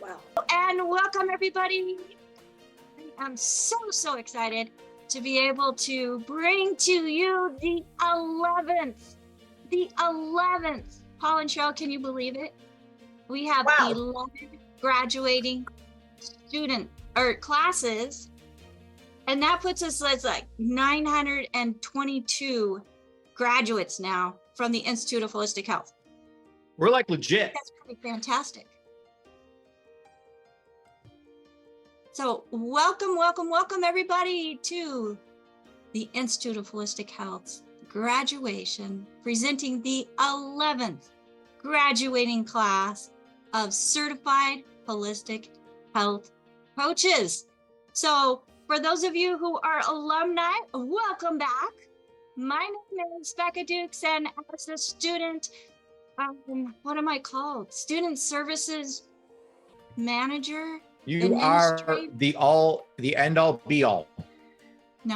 well. And welcome everybody. I'm so excited to be able to bring to you the 11th. Paul and Cheryl, can you believe it? We have 11 graduating student or classes, and that puts us as like 922 graduates now from the Institute of Wholistic Health. We're like legit. That's pretty fantastic. So welcome everybody to the Institute of Wholistic Health's graduation, presenting the 11th graduating class of Certified Holistic Health Coaches. So for those of you who are alumni, welcome back. My name is Becca Dukes, and as a student, what am I called? Student Services Manager? You are the end all be all. No.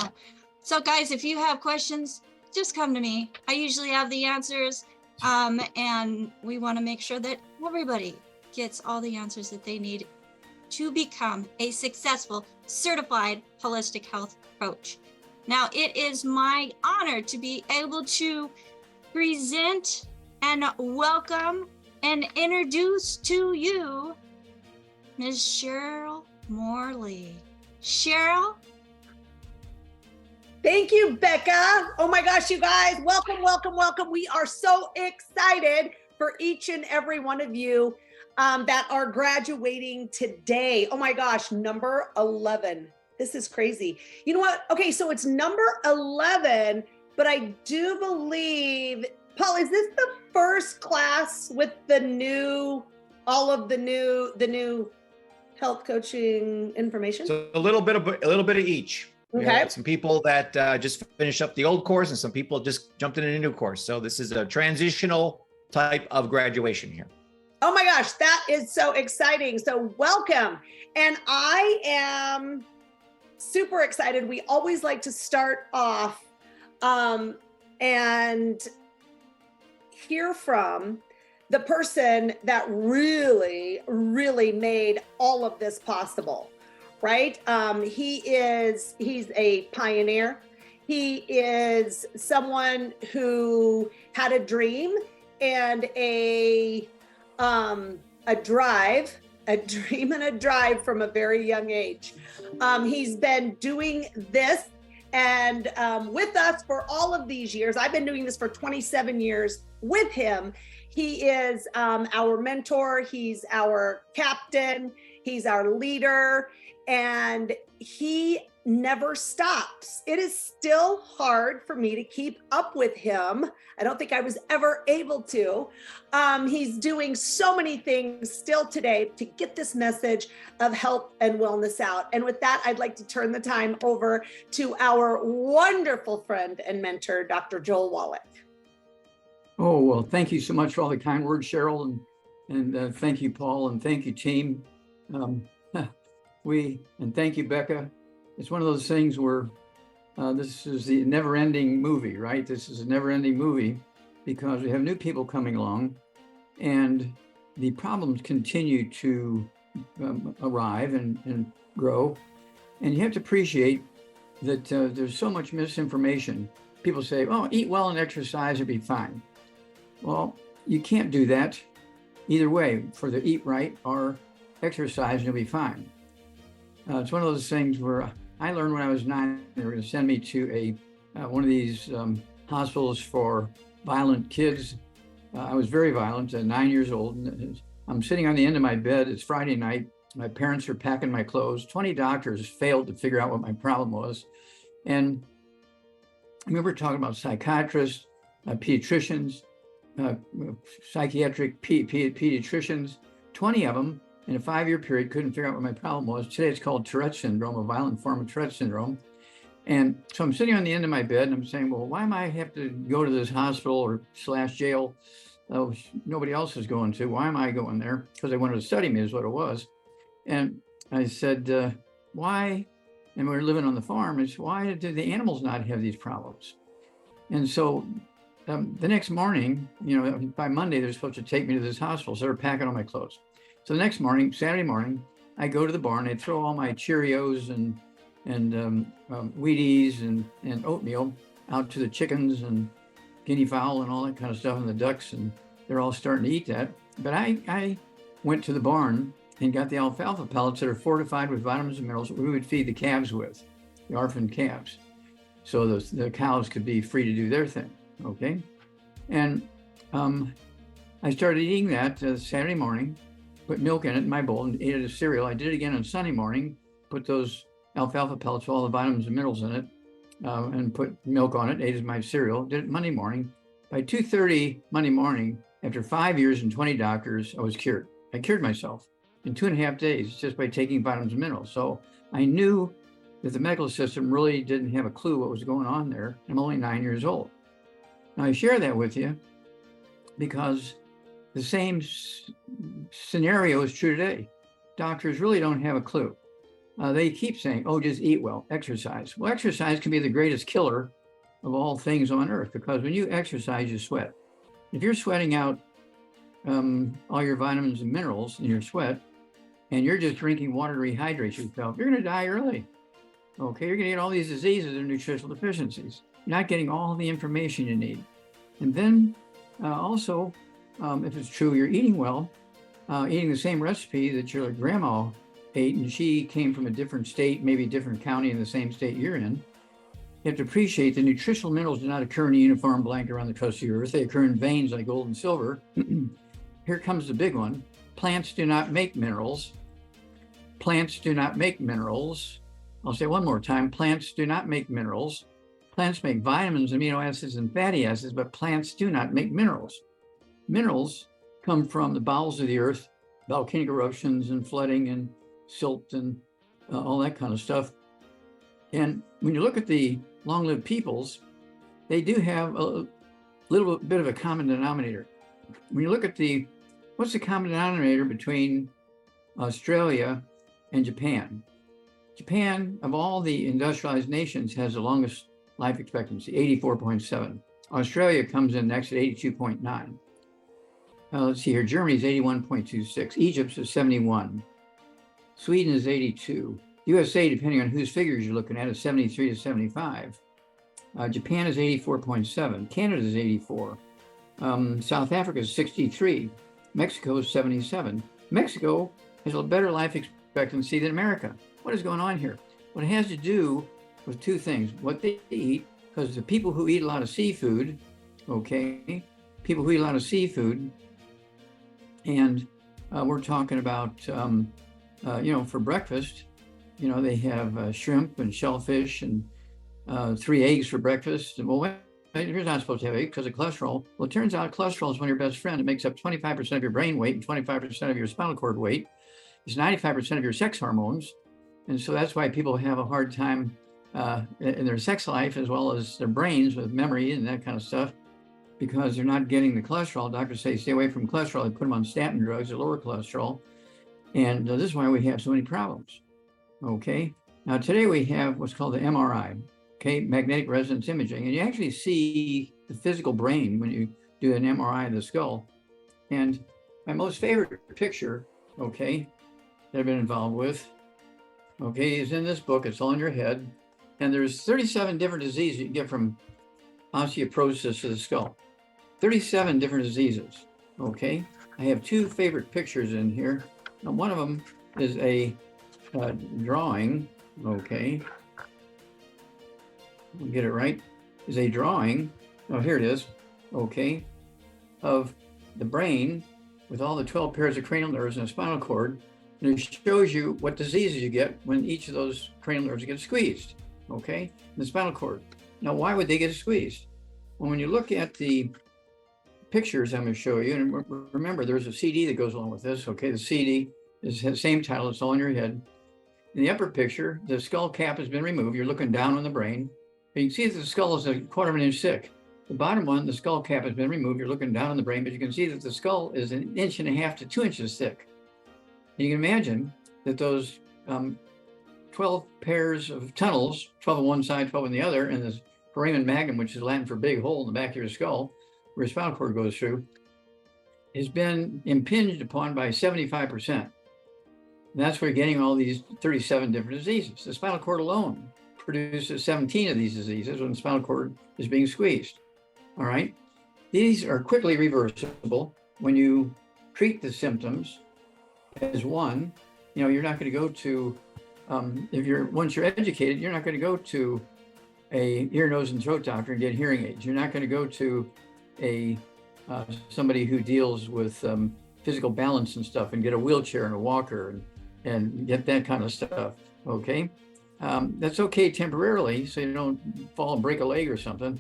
So guys, if you have questions, just come to me. I usually have the answers. And we want to make sure that everybody gets all the answers that they need to become a successful certified holistic health coach. Now, it is my honor to be able to present and welcome and introduce to you Ms. Cheryl Morley. Cheryl? Thank you, Becca. Oh my gosh, you guys, welcome. We are so excited for each and every one of you that are graduating today. Oh my gosh, number 11. This is crazy. You know what? Okay, so it's number 11, but I do believe, Paul, is this the first class with all of the new health coaching information? So a little bit of each. Okay. We have some people that just finished up the old course, and some people just jumped in a new course. So this is a transitional type of graduation here. Oh my gosh, that is so exciting. So welcome. And I am super excited. We always like to start off and hear from the person that really made all of this possible. Right? He's a pioneer. He is someone who had a dream and a drive from a very young age. He's been doing this and with us for all of these years. I've been doing this for 27 years with him. He is our mentor. He's our captain. He's our leader. And he never stops. It is still hard for me to keep up with him. I don't think I was ever able to. He's doing so many things still today to get this message of health and wellness out. And with that, I'd like to turn the time over to our wonderful friend and mentor, Dr. Joel Wallach. Oh, well, thank you so much for all the kind words, Cheryl, and thank you, Paul, and thank you, team. And thank you, Becca. It's one of those things where this is the never-ending movie, right? This is a never-ending movie because we have new people coming along, and the problems continue to arrive and grow. And you have to appreciate that there's so much misinformation. People say, "Oh, eat well and exercise, you'll be fine." Well, you can't do that either way. For the eat right or exercise, and you'll be fine. It's one of those things where I learned when I was 9, they were going to send me to one of these hospitals for violent kids. I was very violent, 9 years old. And I'm sitting on the end of my bed. It's Friday night. My parents are packing my clothes. 20 doctors failed to figure out what my problem was. And I remember talking about psychiatrists, pediatricians, psychiatric pediatricians, 20 of them in a 5-year period couldn't figure out what my problem was. Today it's called Tourette syndrome, a violent form of Tourette syndrome. And so I'm sitting on the end of my bed and I'm saying, well, why am I have to go to this hospital or / jail? Nobody else is going to. Why am I going there? Because they wanted to study me is what it was. And I said, why? And we were living on the farm. It's why do the animals not have these problems? And so the next morning, by Monday, they're supposed to take me to this hospital. So they're packing all my clothes. So the next morning, Saturday morning, I go to the barn. I throw all my Cheerios and Wheaties and oatmeal out to the chickens and guinea fowl and all that kind of stuff, and the ducks, and they're all starting to eat that. But I went to the barn and got the alfalfa pellets that are fortified with vitamins and minerals that we would feed the calves with, the orphan calves, so the cows could be free to do their thing. Okay, and I started eating that Saturday morning. Put milk in it in my bowl and ate it as cereal. I did it again on Sunday morning. Put those alfalfa pellets, all the vitamins and minerals in it, and put milk on it. Ate it as my cereal. Did it Monday morning. By 2:30 Monday morning, after 5 years and 20 doctors, I was cured. I cured myself in 2.5 days just by taking vitamins and minerals. So I knew that the medical system really didn't have a clue what was going on there. I'm only 9 years old. Now I share that with you because the same scenario is true today. Doctors really don't have a clue. They keep saying, oh, just eat well, exercise. Well, exercise can be the greatest killer of all things on earth, because when you exercise, you sweat. If you're sweating out all your vitamins and minerals in your sweat, and you're just drinking water to rehydrate yourself, you're going to die early. Okay, you're going to get all these diseases and nutritional deficiencies. You're not getting all the information you need. And then also, if it's true you're eating well, eating the same recipe that your grandma ate, and she came from a different state, maybe a different county in the same state you're in, you have to appreciate the nutritional minerals do not occur in a uniform blanket around the crust of the earth. They occur in veins like gold and silver. Here comes the big one. Plants do not make minerals. Plants do not make minerals. I'll say it one more time. Plants do not make minerals. Plants make vitamins, amino acids, and fatty acids, but plants do not make minerals. Minerals come from the bowels of the earth, volcanic eruptions and flooding and silt and all that kind of stuff. And when you look at the long-lived peoples, they do have a little bit of a common denominator. When you look at what's the common denominator between Australia and Japan? Japan, of all the industrialized nations, has the longest life expectancy, 84.7. Australia comes in next at 82.9. Let's see here. Germany's 81.26. Egypt's is 71. Sweden is 82. USA, depending on whose figures you're looking at, is 73 to 75. Japan is 84.7. Canada is 84. South Africa is 63. Mexico is 77. Mexico has a better life expectancy than America. What is going on here? Well, it has to do with two things. What they eat, because the people who eat a lot of seafood, okay, people who eat a lot of seafood, and we're talking about, for breakfast, they have shrimp and shellfish and 3 eggs for breakfast. And well, you're not supposed to have eggs because of cholesterol. Well, it turns out cholesterol is one of your best friends. It makes up 25% of your brain weight and 25% of your spinal cord weight. It's 95% of your sex hormones. And so that's why people have a hard time in their sex life as well as their brains with memory and that kind of stuff, because they're not getting the cholesterol. Doctors say stay away from cholesterol. They put them on statin drugs to lower cholesterol. And this is why we have so many problems. Okay. Now today we have what's called the MRI, okay, magnetic resonance imaging, and you actually see the physical brain when you do an MRI of the skull. And my most favorite picture, okay, that I've been involved with, okay, is in this book. It's all in your head, and there's 37 different diseases you can get from osteoporosis of the skull. 37 different diseases. Okay, I have 2 favorite pictures in here. Now, one of them is a drawing, okay, we'll get it right, is a drawing, oh, here it is, okay, of the brain with all the 12 pairs of cranial nerves and a spinal cord, and it shows you what diseases you get when each of those cranial nerves get squeezed, okay, in the spinal cord. Now, why would they get squeezed? Well, when you look at the pictures I'm going to show you, and remember, there's a CD that goes along with this, okay, the CD has the same title, it's all in your head. In the upper picture, the skull cap has been removed. You're looking down on the brain. You can see that the skull is 1/4 inch thick. The bottom one, the skull cap has been removed. You're looking down on the brain, but you can see that the skull is 1.5 inches to 2 inches thick. And you can imagine that those 12 pairs of tunnels, 12 on one side, 12 on the other, and this foramen magnum, which is Latin for big hole in the back of your skull, where your spinal cord goes through, has been impinged upon by 75%. That's where you're getting all these 37 different diseases. The spinal cord alone produces 17 of these diseases when the spinal cord is being squeezed. All right. These are quickly reversible when you treat the symptoms as one. You know, you're not going to go to, once you're educated, you're not going to go to a ear, nose, and throat doctor and get hearing aids. You're not going to go to somebody who deals with physical balance and stuff and get a wheelchair and a walker and get that kind of stuff. Okay. That's okay temporarily, so you don't fall and break a leg or something,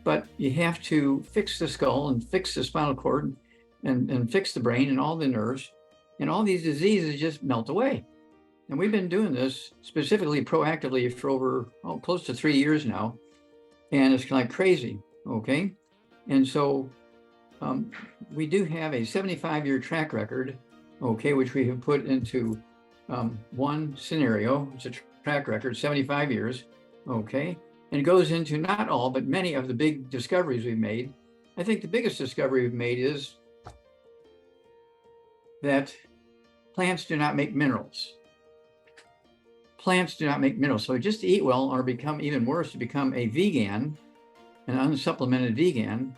but you have to fix the skull and fix the spinal cord and fix the brain and all the nerves, and all these diseases just melt away. And we've been doing this specifically proactively for over close to 3 years now, and it's like crazy. Okay. And so we do have a 75-year track record, okay, which we have put into one scenario. It's a track record, 75 years, okay? And it goes into not all, but many of the big discoveries we've made. I think the biggest discovery we've made is that plants do not make minerals. Plants do not make minerals. So just to eat well, or become even worse, to become a vegan, an unsupplemented vegan,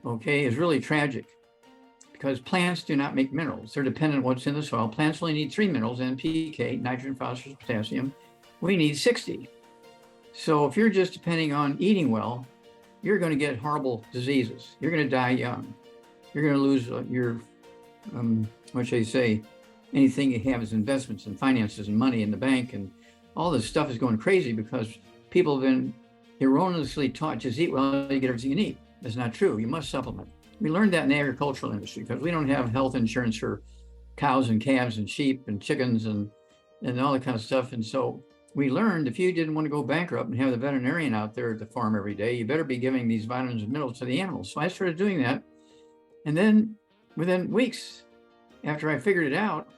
okay, is really tragic, because plants do not make minerals. They're dependent on what's in the soil. Plants only need 3 minerals, NPK, nitrogen, phosphorus, potassium. We need 60. So if you're just depending on eating well, you're going to get horrible diseases. You're going to die young. You're going to lose your, what should I say, anything you have as investments and finances and money in the bank, and all this stuff is going crazy because people have been erroneously taught, just eat well, you get everything you need. That's not true. You must supplement. We learned that in the agricultural industry because we don't have health insurance for cows and calves and sheep and chickens and all that kind of stuff. And so we learned if you didn't want to go bankrupt and have the veterinarian out there at the farm every day, you better be giving these vitamins and minerals to the animals. So I started doing that. And then within weeks after I figured it out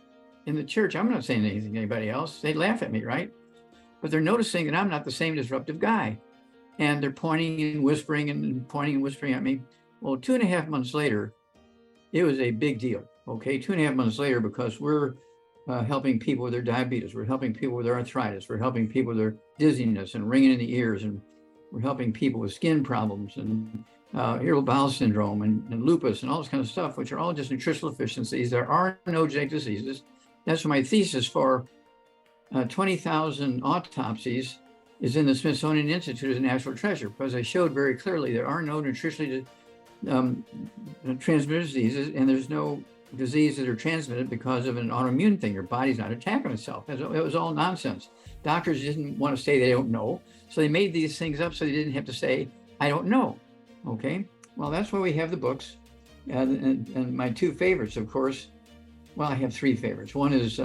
in the church, I'm not saying anything to anybody else. They laugh at me, right? But they're noticing that I'm not the same disruptive guy. And they're pointing and whispering at me. Well, 2.5 months later, it was a big deal. Okay, 2.5 months later, because we're helping people with their diabetes, we're helping people with their arthritis, we're helping people with their dizziness and ringing in the ears, and we're helping people with skin problems and irritable bowel syndrome and lupus and all this kind of stuff, which are all just nutritional deficiencies. There are no genetic diseases. That's my thesis for 20,000 autopsies is in the Smithsonian Institute as a national treasure, because I showed very clearly there are no nutritionally transmitted diseases, and there's no diseases that are transmitted because of an autoimmune thing. Your body's not attacking itself. It was all nonsense. Doctors didn't want to say they don't know, so they made these things up so they didn't have to say, I don't know. Okay, well, that's why we have the books. And my 2 favorites, of course, well, I have 3 favorites. One is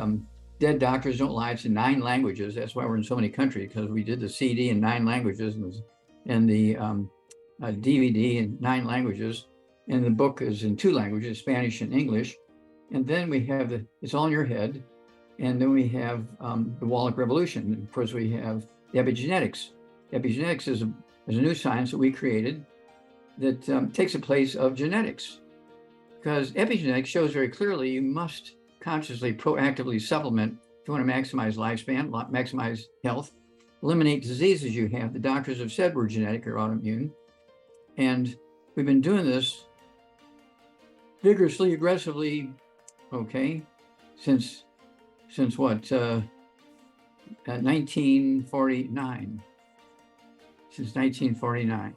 Dead Doctors Don't Lie. It's in 9 languages. That's why we're in so many countries, because we did the CD in 9 languages and the DVD in 9 languages. And the book is in 2 languages, Spanish and English. And then we have It's All in Your Head. And then we have the Wallach Revolution. And of course, we have the epigenetics. Epigenetics is a new science that we created that takes the place of genetics. Because epigenetics shows very clearly you must consciously, proactively supplement if you want to maximize lifespan, maximize health, eliminate diseases you have. The doctors have said were genetic or autoimmune. And we've been doing this vigorously, aggressively, okay, since what? 1949. Since 1949.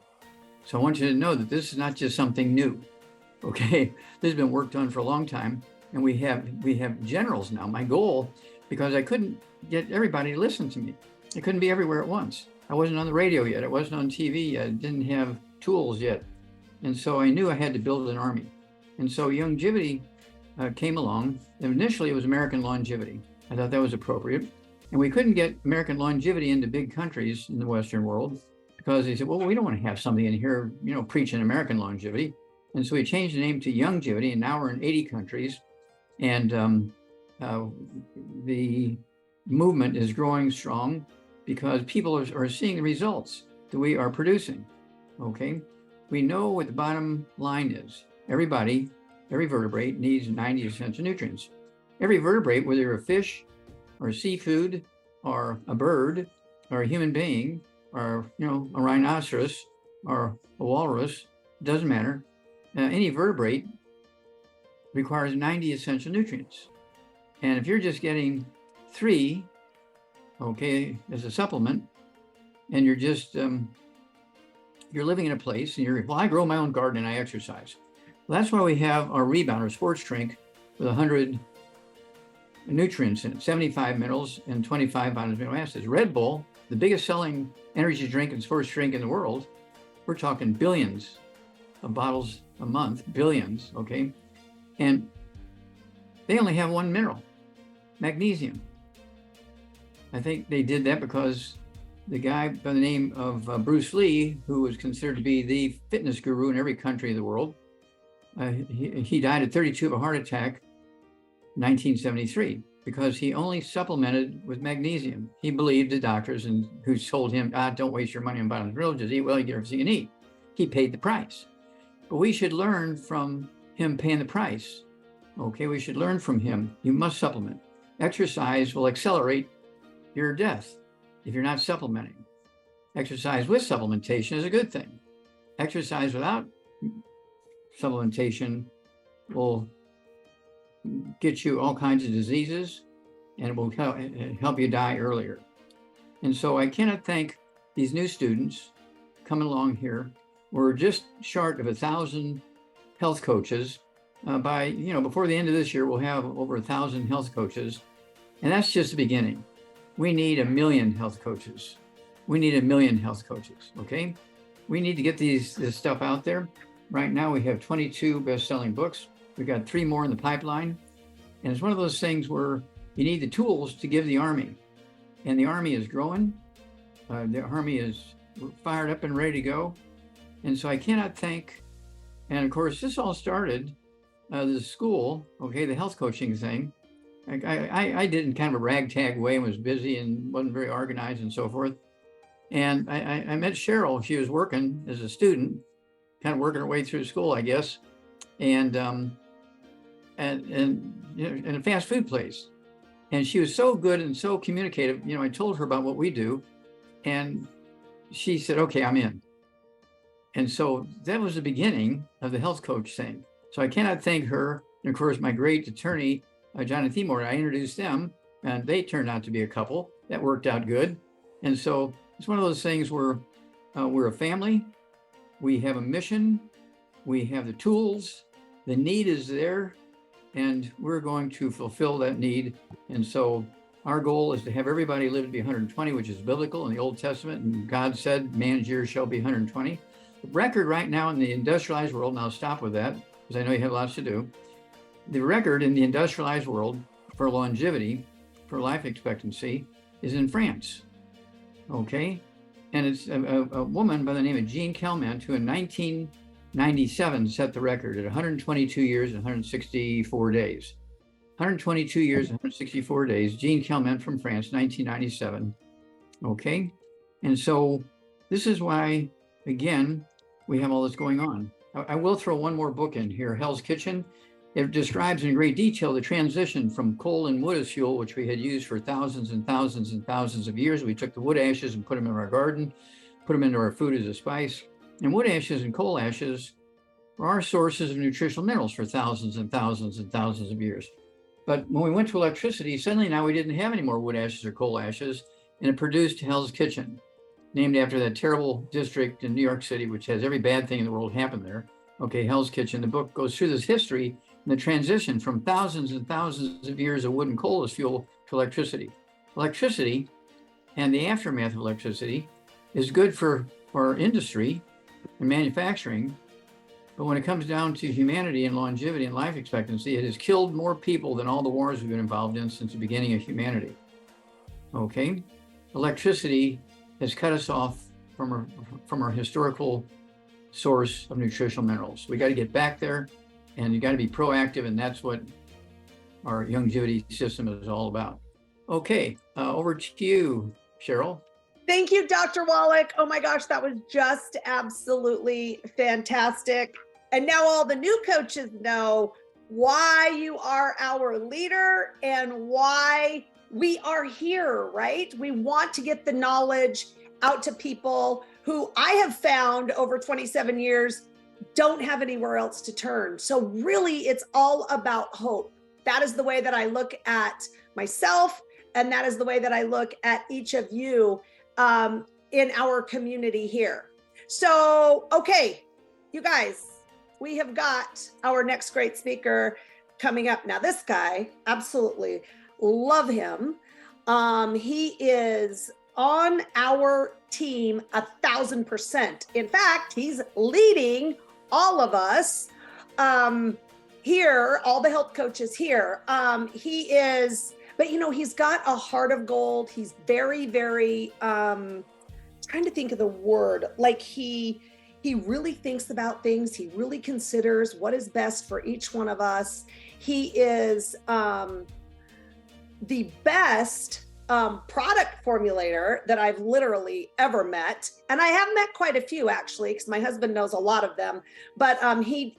So I want you to know that this is not just something new. Okay, this has been worked on for a long time, and we have generals now. My goal, because I couldn't get everybody to listen to me, I couldn't be everywhere at once. I wasn't on the radio yet. I wasn't on TV yet. I didn't have tools yet, and so I knew I had to build an army. And so longevity came along. And initially, it was American longevity. I thought that was appropriate, and we couldn't get American longevity into big countries in the Western world because they said, well, we don't want to have somebody in here, preaching American longevity. And so we changed the name to Youngevity, and now we're in 80 countries. And the movement is growing strong because people are seeing the results that we are producing, okay? We know what the bottom line is. Everybody every vertebrate needs 90 essential nutrients. Every vertebrate, whether you're a fish or seafood or a bird or a human being or, a rhinoceros or a walrus, doesn't matter. Any vertebrate requires 90 essential nutrients. And if you're just getting 3, okay, as a supplement, and you're just, you're living in a place and I grow my own garden and I exercise. Well, that's why we have our Rebound or sports drink with 100 nutrients in it, 75 minerals and 25 vitamins and amino acids. Red Bull, the biggest selling energy drink and sports drink in the world, we're talking billions of bottles a month, billions, okay? And they only have 1 mineral, magnesium. I think they did that because the guy by the name of Bruce Lee, who was considered to be the fitness guru in every country of the world, he died at 32 of a heart attack in 1973 because he only supplemented with magnesium. He believed the doctors and who told him, don't waste your money on vitamins and minerals, just eat well, you get everything you need. He paid the price. But we should learn from him paying the price. Okay, we should learn from him. You must supplement. Exercise will accelerate your death if you're not supplementing. Exercise with supplementation is a good thing. Exercise without supplementation will get you all kinds of diseases and it will help you die earlier. And so I cannot thank these new students coming along here. We're just short of 1,000 health coaches. Before the end of this year, we'll have over 1,000 health coaches. And that's just the beginning. We need 1 million health coaches. We need 1 million health coaches, okay? We need to get this stuff out there. Right now, we have 22 best-selling books. We've got 3 more in the pipeline. And it's one of those things where you need the tools to give the Army. And the Army is growing. The Army is fired up and ready to go. And so I cannot thank, and of course, this all started, the school, okay, the health coaching thing. I did in kind of a ragtag way and was busy and wasn't very organized and so forth. And I met Cheryl. She was working as a student, kind of working her way through school, I guess, and in a fast food place. And she was so good and so communicative. I told her about what we do, and she said, "Okay, I'm in." And so that was the beginning of the health coach thing. So I cannot thank her. And of course, my great attorney, John and Themore, I introduced them, and they turned out to be a couple. That worked out good. And so it's one of those things where we're a family. We have a mission. We have the tools. The need is there, and we're going to fulfill that need. And so our goal is to have everybody live to be 120, which is biblical in the Old Testament. And God said, man's years shall be 120. The record right now in the industrialized world, and I'll stop with that because I know you have lots to do. The record in the industrialized world for longevity, for life expectancy, is in France. Okay? And it's a woman by the name of Jean Calment, who in 1997 set the record at 122 years and 164 days. 122 years and 164 days, Jean Calment from France, 1997. Okay? And so this is why, again, we have all this going on. I will throw one more book in here, Hell's Kitchen. It describes in great detail the transition from coal and wood as fuel, which we had used for thousands and thousands and thousands of years. We took the wood ashes and put them in our garden, put them into our food as a spice. And wood ashes and coal ashes were our sources of nutritional minerals for thousands and thousands and thousands of years. But when we went to electricity, suddenly now we didn't have any more wood ashes or coal ashes, and it produced Hell's Kitchen, named after that terrible district in New York City, which has every bad thing in the world happen there. Okay, Hell's Kitchen. The book goes through this history and the transition from thousands and thousands of years of wood and coal as fuel to electricity. Electricity and the aftermath of electricity is good for industry and manufacturing, but when it comes down to humanity and longevity and life expectancy, it has killed more people than all the wars we've been involved in since the beginning of humanity. Okay? Electricity has cut us off from our historical source of nutritional minerals. We got to get back there, and you got to be proactive, and that's what our longevity system is all about. Okay, over to you, Cheryl. Thank you, Dr. Wallach. Oh my gosh, that was just absolutely fantastic. And now all the new coaches know why you are our leader and why we are here, right? We want to get the knowledge out to people who I have found over 27 years don't have anywhere else to turn. So really, it's all about hope. That is the way that I look at myself, and that is the way that I look at each of you in our community here. So, okay, you guys, we have got our next great speaker coming up. Now, this guy, absolutely love him. He is on our team 1,000%. In fact, he's leading all of us here, all the health coaches here. He is, but you know, he's got a heart of gold. He's very, very, trying to think of the word, like he really thinks about things. He really considers what is best for each one of us. He is the best product formulator that I've literally ever met. And I have met quite a few actually, because my husband knows a lot of them, but he's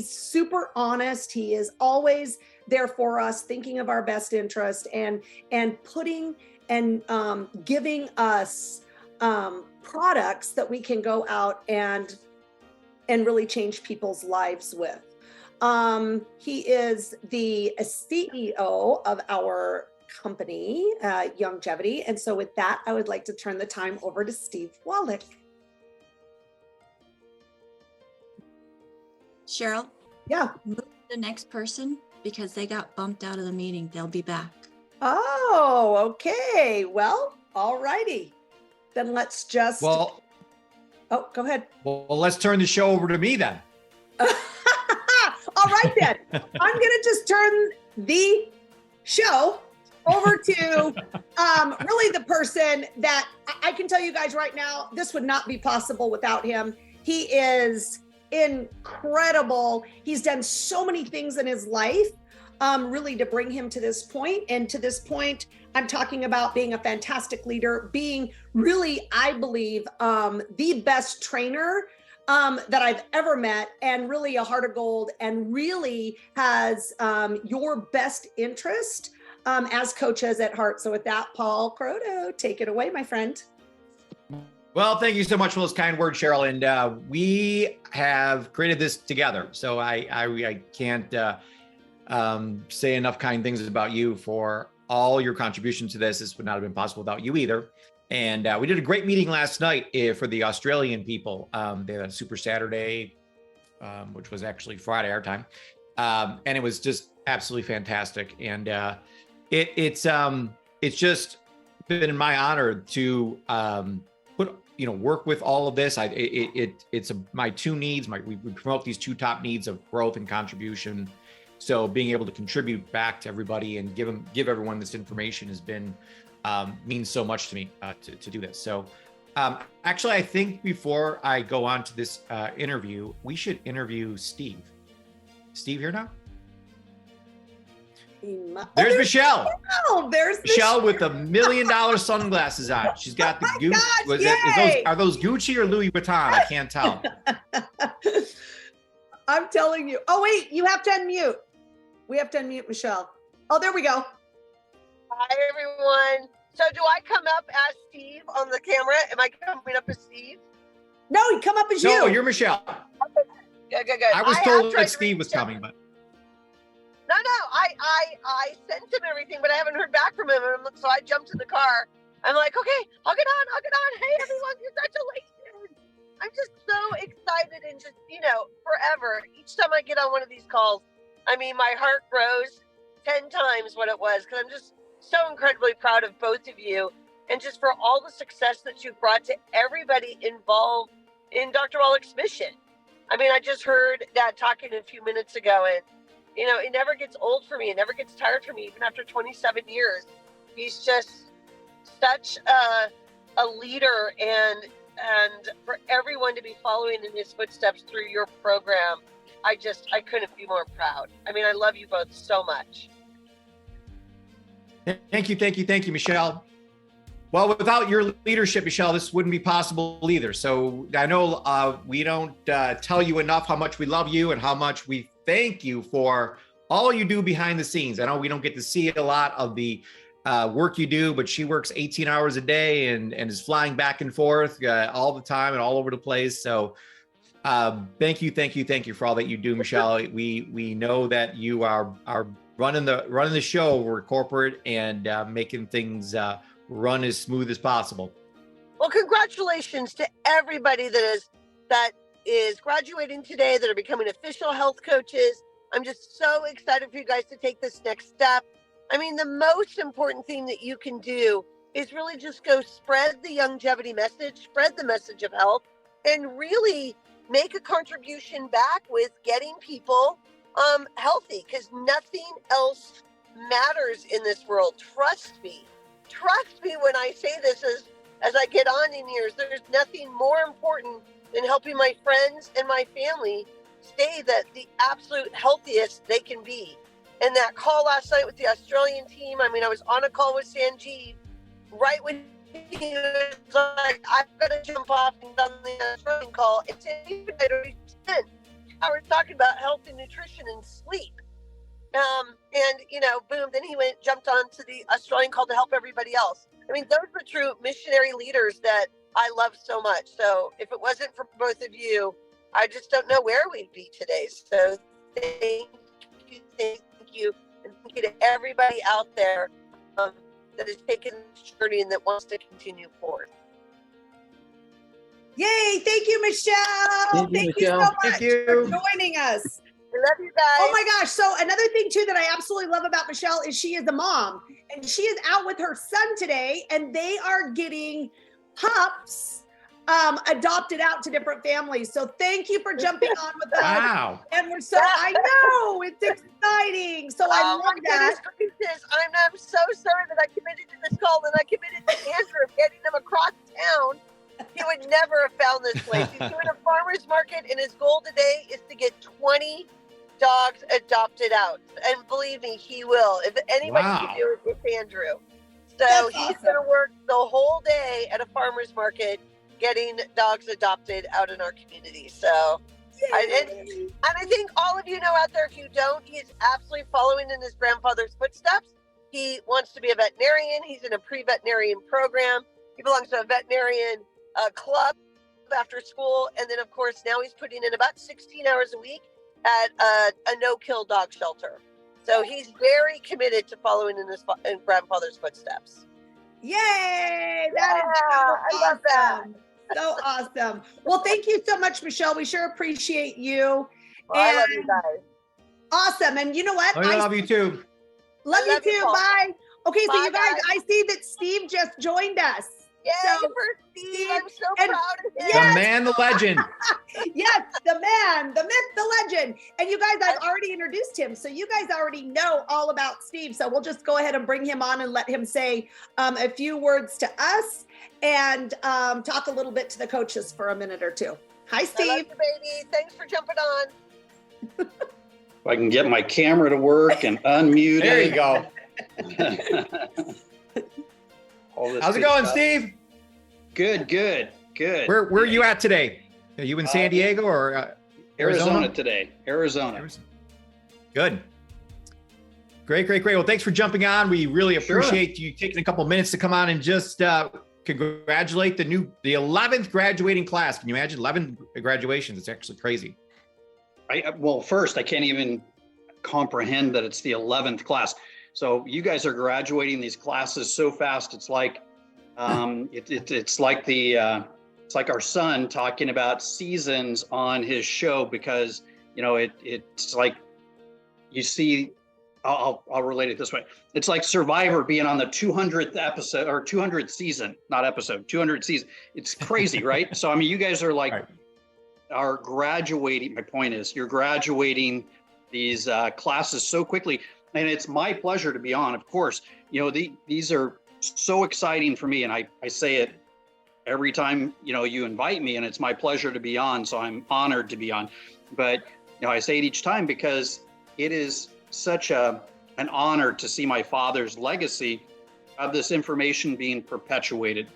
super honest. He is always there for us, thinking of our best interest and putting and giving us products that we can go out and really change people's lives with. He is the CEO of our company, Longevity. And so with that, I would like to turn the time over to Steve Wallach. Cheryl? Yeah. Move to the next person because they got bumped out of the meeting. They'll be back. Oh, okay. Well, all righty. Then let's just... Well, oh, go ahead. Well, let's turn the show over to me then. All right, then. I'm going to just turn the show over to really the person that I can tell you guys right now, this would not be possible without him. He is incredible. He's done so many things in his life, really to bring him to this point. And to this point, I'm talking about being a fantastic leader, being really, I believe, the best trainer that I've ever met, and really a heart of gold, and really has your best interest as coaches at heart. So with that, Paul Croto, take it away, my friend. Well, thank you so much for those kind words, Cheryl. And we have created this together. So I can't say enough kind things about you for all your contribution to this. This would not have been possible without you either. And we did a great meeting last night for the Australian people. They had a Super Saturday, which was actually Friday our time. And it was just absolutely fantastic. And it's just been my honor to work with all of this. It's my two needs. We promote these two top needs of growth and contribution. So being able to contribute back to everybody and give everyone this information has been means so much to me to do this. So actually, I think before I go on to this interview, we should interview Steve. Steve here now? There's Michelle. There's Michelle with the $1 million sunglasses on. She's got the Gucci. Are those Gucci or Louis Vuitton? I can't tell. I'm telling you. Oh, wait, you have to unmute. We have to unmute Michelle. Oh, there we go. Hi, everyone. So do I come up as Steve on the camera? Am I coming up as Steve? No, you come up as you. No, you're Michelle. Good. I was told that Steve was coming, but. No, I sent him everything, but I haven't heard back from him. So I jumped in the car. I'm like, okay, I'll get on. Hey, everyone, congratulations. I'm just so excited and just, forever. Each time I get on one of these calls, I mean, my heart grows 10 times what it was, because I'm just so incredibly proud of both of you, and just for all the success that you've brought to everybody involved in Dr. Wallach's mission. I mean, I just heard that talking a few minutes ago, and it never gets old for me. It never gets tired for me, even after 27 years. He's just such a leader, and for everyone to be following in his footsteps through your program, I couldn't be more proud. I mean, I love you both so much. Thank you, Michelle. Well, without your leadership, Michelle, this wouldn't be possible either. So I know we don't tell you enough how much we love you and how much we thank you for all you do behind the scenes. I know we don't get to see a lot of the work you do, but she works 18 hours a day and is flying back and forth all the time and all over the place. So thank you for all that you do, Michelle. We know that you are running the show. We're corporate and making things run as smooth as possible. Well, congratulations to everybody that is graduating today, that are becoming official health coaches. I'm just so excited for you guys to take this next step. I mean, the most important thing that you can do is really just go spread the longevity message, spread the message of health, and really make a contribution back with getting people healthy, because nothing else matters in this world. Trust me when I say this as I get on in years. There's nothing more important than helping my friends and my family stay the absolute healthiest they can be. And that call last night with the Australian team, I mean, I was on a call with Sanjeev right when he was like, I've got to jump off and done the Australian call. And Sanjeev had already spent hours talking about health and nutrition and sleep. And, you know, boom, then he jumped on to the Australian call to help everybody else. I mean, those were true missionary leaders that I love so much. So if it wasn't for both of you, I just don't know where we'd be today. So thank you. And thank you to everybody out there that has taken this journey and that wants to continue forward. Yay. Thank you, Michelle. Thank you so much for joining us. I love you guys. Oh my gosh. So another thing too that I absolutely love about Michelle is she is a mom, and she is out with her son today, and they are getting pups adopted out to different families. So thank you for jumping on with us. Wow. And we're so, I know, it's exciting. So I love that. I'm so sorry that I committed to this call, and I committed to Andrew getting him across town. He would never have found this place. He's doing a farmer's market, and his goal today is to get 20 dogs adopted out. And believe me, he will. If anybody can do it, it's Andrew. So he's going to work the whole day at a farmer's market getting dogs adopted out in our community. So, and I think all of you know out there, if you don't, he is absolutely following in his grandfather's footsteps. He wants to be a veterinarian. He's in a pre-veterinarian program. He belongs to a veterinarian club after school. And then, of course, now he's putting in about 16 hours a week at a no-kill dog shelter. So he's very committed to following in his grandfather's footsteps. Yay! That is so awesome. I love that. So awesome. Well, thank you so much, Michelle. We sure appreciate you. I love you guys. Awesome. And you know what? I love you too. Love you too. Bye. Okay, so Bye, you guys, I see that Steve just joined us. Yay So, for Steve. I'm so proud of him. The man, the legend. Yes, the man, the myth, the legend. And you guys, I've already introduced him. So you guys already know all about Steve. So we'll just go ahead and bring him on and let him say a few words to us and talk a little bit to the coaches for a minute or two. Hi, Steve. I love you, baby. Thanks for jumping on. If I can get my camera to work and unmute There it. you go. How's it going, Steve? Good. Where are you at today? Are you in San Diego or Arizona? today. Arizona. Good. Great. Well, thanks for jumping on. We really appreciate you taking a couple minutes to come on and just congratulate the 11th graduating class. Can you imagine 11 graduations? It's actually crazy. Well, first, I can't even comprehend that it's the 11th class. So you guys are graduating these classes so fast. It's like it's like our son talking about seasons on his show, because it's like you see. I'll relate it this way. It's like Survivor being on the 200th episode or 200th season, not episode, 200th season. It's crazy, right? So I mean, you guys are like are graduating. My point is, you're graduating these classes so quickly. And it's my pleasure to be on. Of course, these are so exciting for me. And I say it every time, you invite me, and it's my pleasure to be on. So I'm honored to be on. But, I say it each time because it is such an honor to see my father's legacy have this information being perpetuated.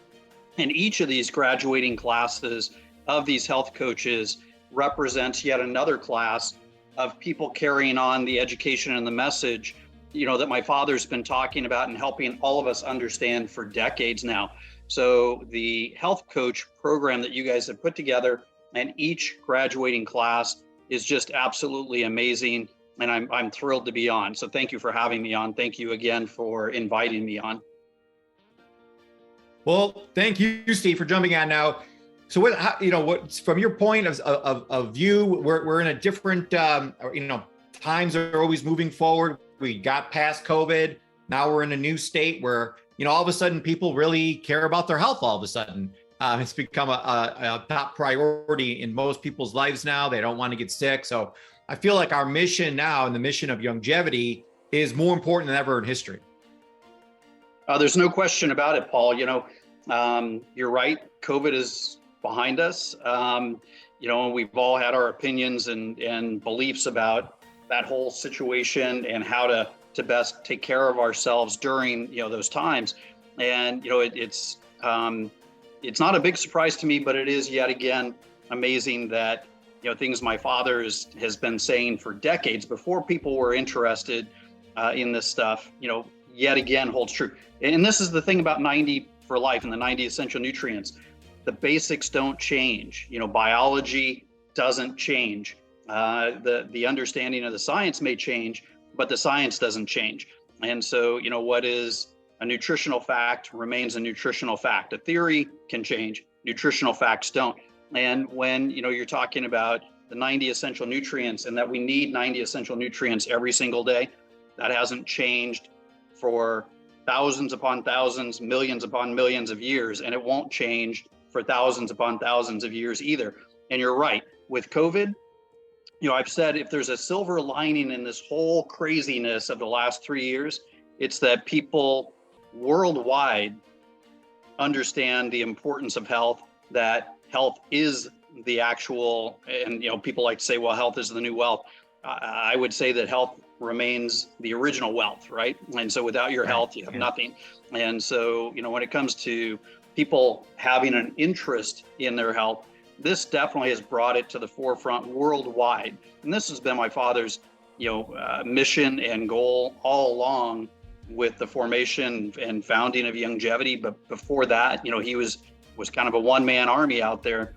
And each of these graduating classes of these health coaches represents yet another class of people carrying on the education and the message, that my father's been talking about and helping all of us understand for decades now. So the health coach program that you guys have put together and each graduating class is just absolutely amazing. And I'm thrilled to be on. So thank you for having me on. Thank you again for inviting me on. Well, thank you, Steve, for jumping on now. So what from your point of view, we're in a different, times are always moving forward. We got past COVID. Now we're in a new state where, all of a sudden people really care about their health all of a sudden. It's become a top priority in most people's lives now. They don't want to get sick. So I feel like our mission now and the mission of longevity is more important than ever in history. There's no question about it, Paul. You're right. COVID is behind us. And we've all had our opinions and beliefs about that whole situation and how to best take care of ourselves during, those times. And, it's not a big surprise to me, but it is yet again amazing that, things my father has been saying for decades before people were interested in this stuff, yet again holds true. And this is the thing about 90 for life and the 90 essential nutrients. The basics don't change. Biology doesn't change. The understanding of the science may change, but the science doesn't change. And so, what is a nutritional fact remains a nutritional fact. A theory can change, nutritional facts don't. And when, you're talking about the 90 essential nutrients and that we need 90 essential nutrients every single day, that hasn't changed for thousands upon thousands, millions upon millions of years, and it won't change for thousands upon thousands of years either. And you're right, with COVID, I've said if there's a silver lining in this whole craziness of the last 3 years, it's that people worldwide understand the importance of health, that health is the actual, and people like to say, well, health is the new wealth. I would say that health remains the original wealth, right? And so without your health, you have nothing. And so, when it comes to people having an interest in their health, this definitely has brought it to the forefront worldwide. And this has been my father's, mission and goal all along with the formation and founding of longevity. But before that, he was kind of a one-man army out there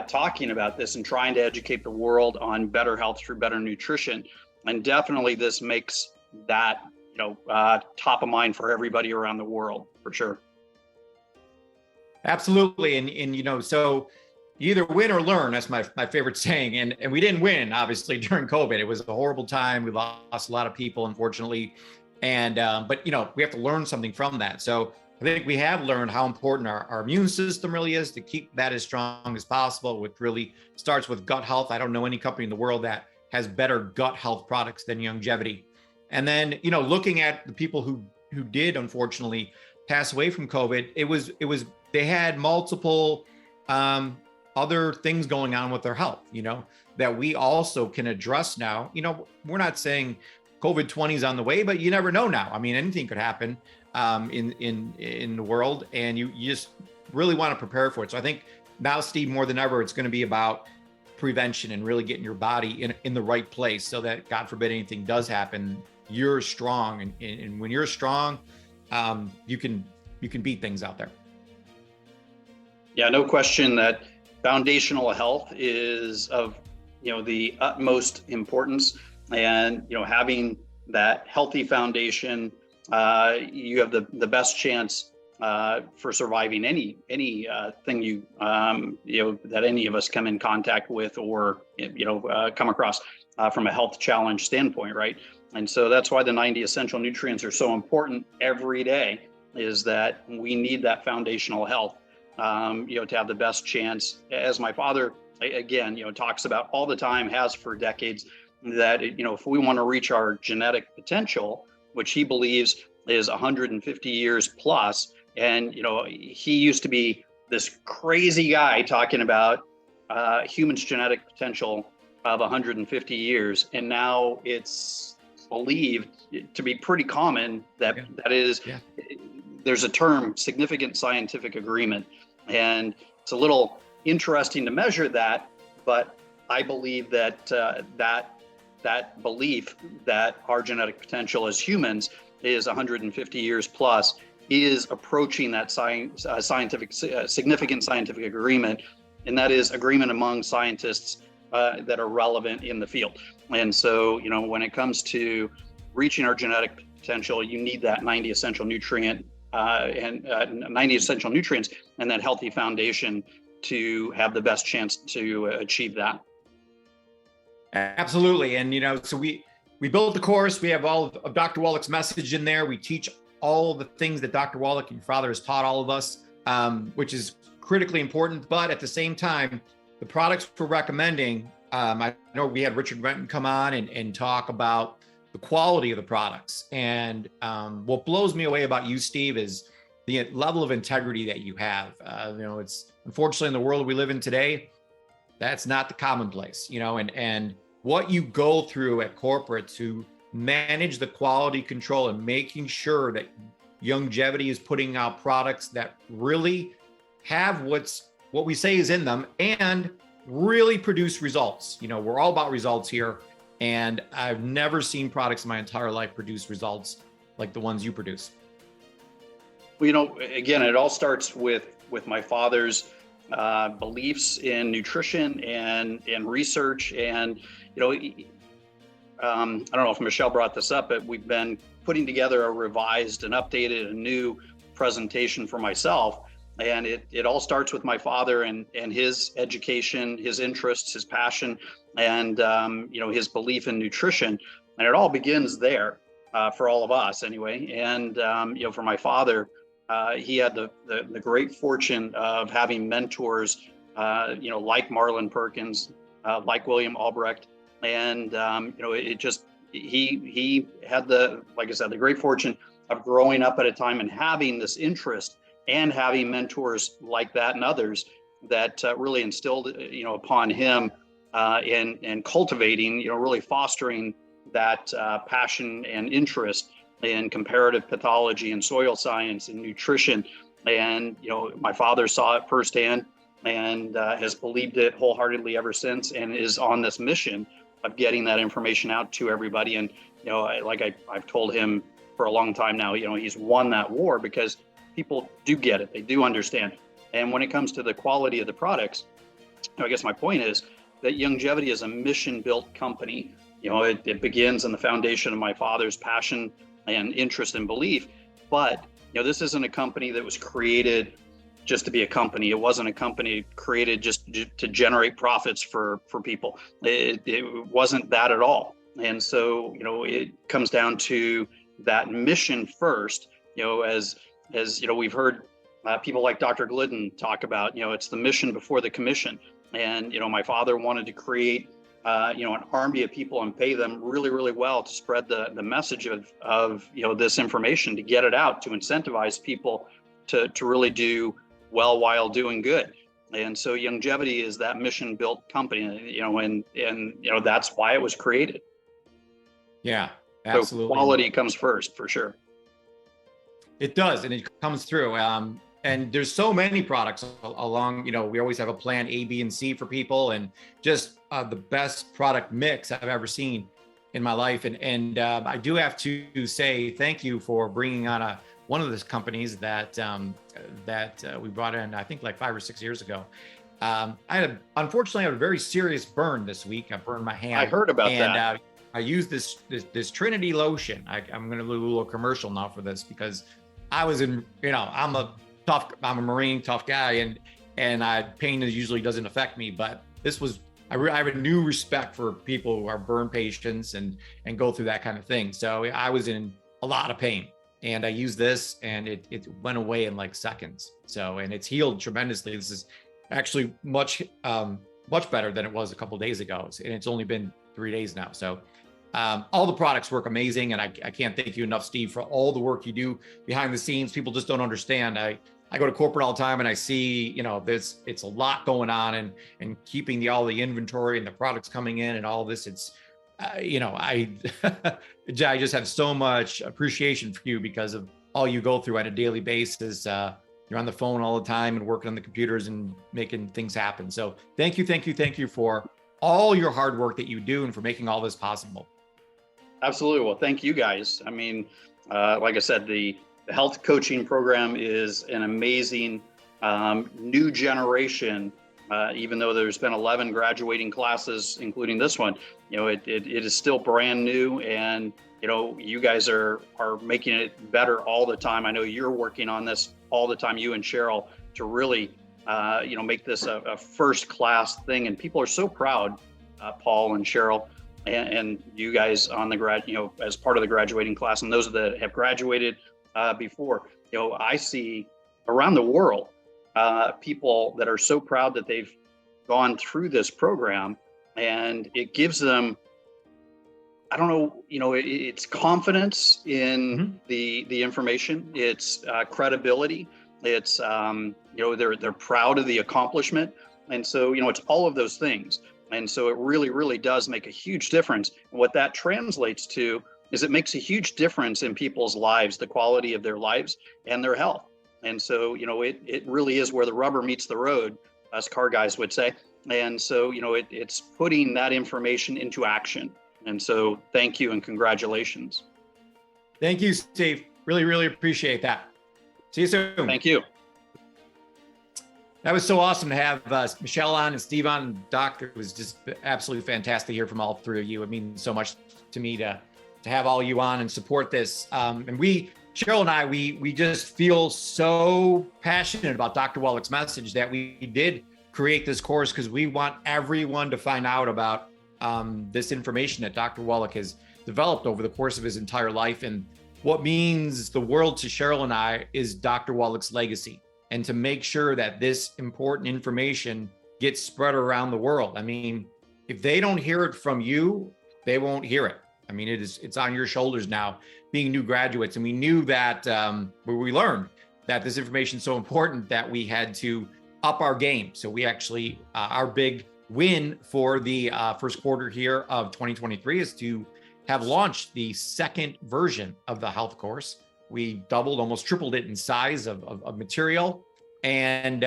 talking about this and trying to educate the world on better health through better nutrition. And definitely this makes that, top of mind for everybody around the world, for sure. Absolutely. And so you either win or learn. That's my favorite saying. And we didn't win, obviously, during COVID. It was a horrible time. We lost a lot of people, unfortunately. And, but we have to learn something from that. So I think we have learned how important our immune system really is to keep that as strong as possible, which really starts with gut health. I don't know any company in the world that has better gut health products than longevity. And then, looking at the people who did unfortunately pass away from COVID, it was they had multiple other things going on with their health, that we also can address now. We're not saying COVID-20 is on the way, but you never know now. I mean, anything could happen in the world, and you just really want to prepare for it. So I think now, Steve, more than ever, it's going to be about prevention and really getting your body in the right place so that, God forbid, anything does happen, you're strong. And when you're strong, you can beat things out there. Yeah, no question that foundational health is of, the utmost importance. And, having that healthy foundation, you have the best chance for surviving any thing you that any of us come in contact with or come across from a health challenge standpoint, right? And so that's why the 90 essential nutrients are so important every day, is that we need that foundational health to have the best chance. As my father again talks about all the time, has for decades, that if we want to reach our genetic potential, which he believes is 150 years plus. And, he used to be this crazy guy talking about humans' genetic potential of 150 years. And now it's believed to be pretty common that there's a term, significant scientific agreement, and it's a little interesting to measure that, but I believe that that belief that our genetic potential as humans is 150 years plus is approaching that significant scientific agreement, and that is agreement among scientists that are relevant in the field. And so, when it comes to reaching our genetic potential, you need that 90 essential nutrients and that healthy foundation to have the best chance to achieve that. Absolutely. And, so we built the course. We have all of Dr. Wallach's message in there. We teach all the things that Dr. Wallach, your father, has taught all of us, which is critically important. But at the same time, the products we're recommending, I know we had Richard Renton come on and talk about the quality of the products. And what blows me away about you, Steve, is the level of integrity that you have. It's unfortunately in the world we live in today, that's not the commonplace, and what you go through at corporate to manage the quality control and making sure that Youngevity is putting out products that really have what we say is in them and really produce results. We're all about results here. And I've never seen products in my entire life produce results like the ones you produce. Well, again, it all starts with my father's beliefs in nutrition and research. And, I don't know if Michelle brought this up, but we've been putting together a revised and updated, a new presentation for myself. And it all starts with my father and his education, his interests, his passion, and his belief in nutrition. And it all begins there for all of us anyway. And for my father, he had the great fortune of having mentors like Marlon Perkins, like William Albrecht, and he had the great fortune of growing up at a time and having this interest and having mentors like that and others that really instilled, upon him and cultivating, really fostering that passion and interest in comparative pathology and soil science and nutrition. And, my father saw it firsthand and has believed it wholeheartedly ever since, and is on this mission of getting that information out to everybody. And, I've told him for a long time now, he's won that war because people do get it. They do understand. And when it comes to the quality of the products, I guess my point is that Youngevity is a mission-built company. It begins in the foundation of my father's passion and interest and belief. But, this isn't a company that was created just to be a company. It wasn't a company created just to generate profits for people. It wasn't that at all. And so, it comes down to that mission first, as we've heard people like Dr. Glidden talk about, it's the mission before the commission. And, my father wanted to create, an army of people and pay them really, really well to spread the message of this information, to get it out, to incentivize people to really do well while doing good. And so Youngevity is that mission built company, and that's why it was created. Yeah, absolutely. So quality comes first, for sure. It does, and it comes through. And there's so many products along, we always have a plan A, B, and C for people, and just the best product mix I've ever seen in my life. And I do have to say thank you for bringing on one of the companies that we brought in, I think like 5 or 6 years ago. Unfortunately, I had a very serious burn this week. I burned my hand. I heard about that. And I used this Trinity lotion. I'm going to do a little commercial now for this, because I was in, I'm a Marine, tough guy, and pain usually doesn't affect me, but this was, I have a new respect for people who are burn patients and go through that kind of thing. So I was in a lot of pain, and I used this, and it went away in like seconds. So, and it's healed tremendously. This is actually much better than it was a couple of days ago. And it's only been 3 days now. So all the products work amazing. And I can't thank you enough, Steve, for all the work you do behind the scenes. People just don't understand. I go to corporate all the time, and I see, it's a lot going on, and keeping all the inventory and the products coming in and all this. It's, I just have so much appreciation for you because of all you go through on a daily basis. You're on the phone all the time and working on the computers and making things happen. So thank you for all your hard work that you do and for making all this possible. Absolutely. Well, thank you guys. I mean, like I said, the health coaching program is an amazing new generation. Even though there's been 11 graduating classes, including this one, it is still brand new, and you guys are making it better all the time. I know you're working on this all the time, you and Cheryl, to really make this a first class thing, and people are so proud, Paul and Cheryl, and you guys on the as part of the graduating class, and those that have graduated before. I see around the world people that are so proud that they've gone through this program, and it gives them, I don't know, it's confidence in the information, it's credibility, it's they're proud of the accomplishment, and so it's all of those things, and so it really does make a huge difference. And what that translates to is it makes a huge difference in people's lives, the quality of their lives and their health. And so, it really is where the rubber meets the road, us car guys would say. And so, it's putting that information into action. And so thank you and congratulations. Thank you, Steve. Really appreciate that. See you soon. Thank you. That was so awesome to have Michelle on and Steve on. Doc, it was just absolutely fantastic to hear from all three of you. It means so much to me to have all you on and support this. And Cheryl and I, we just feel so passionate about Dr. Wallach's message that we did create this course, because we want everyone to find out about this information that Dr. Wallach has developed over the course of his entire life. And what means the world to Cheryl and I is Dr. Wallach's legacy, and to make sure that this important information gets spread around the world. I mean, if they don't hear it from you, they won't hear it. I mean, it's on your shoulders now, being new graduates. And we knew that, we learned that this information is so important that we had to up our game. So we actually, our big win for the first quarter here of 2023 is to have launched the second version of the health course. We doubled, almost tripled it in size of material. And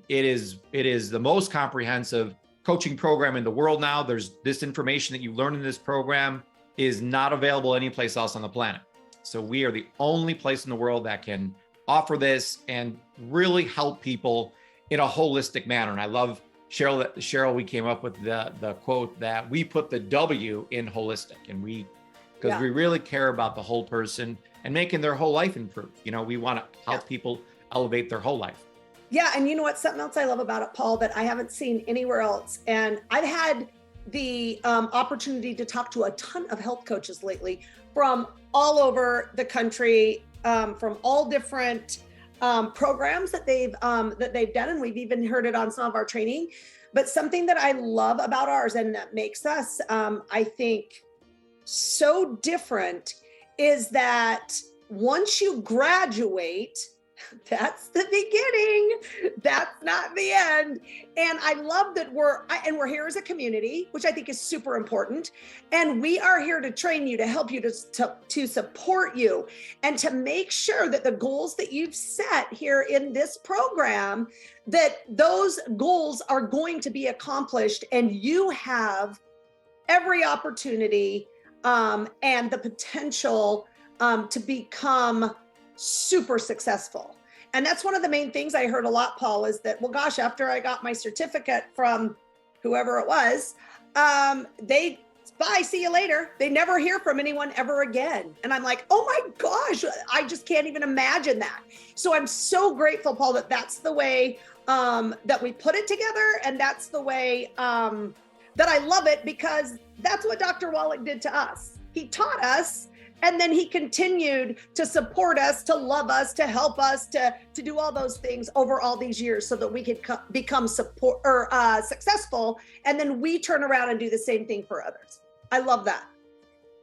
it is the most comprehensive coaching program in the world now. There's this information that you learn in this program is not available anyplace else on the planet. So we are the only place in the world that can offer this and really help people in a holistic manner. And I love, Cheryl, we came up with the quote that we put the W in holistic, and because we really care about the whole person and making their whole life improve. We want to help people elevate their whole life. Yeah. And you know what? Something else I love about it, Paul, that I haven't seen anywhere else. And I've had the opportunity to talk to a ton of health coaches lately from all over the country, from all different programs that they've done. And we've even heard it on some of our training. But something that I love about ours and that makes us, I think, so different is that once you graduate, that's the beginning. That's not the end. And I love that we're here as a community, which I think is super important. And we are here to train you, to help you, to support you, and to make sure that the goals that you've set here in this program, that those goals are going to be accomplished, and you have every opportunity and the potential to become super successful. And that's one of the main things I heard a lot, Paul, is that, well, gosh, after I got my certificate from whoever it was, bye, see you later. They never hear from anyone ever again. And I'm like, oh my gosh, I just can't even imagine that. So I'm so grateful, Paul, that that's the way that we put it together. And that's the way that I love it, because that's what Dr. Wallach did to us. He taught us, and then he continued to support us, to love us, to help us, to do all those things over all these years so that we could become successful. And then we turn around and do the same thing for others. I love that.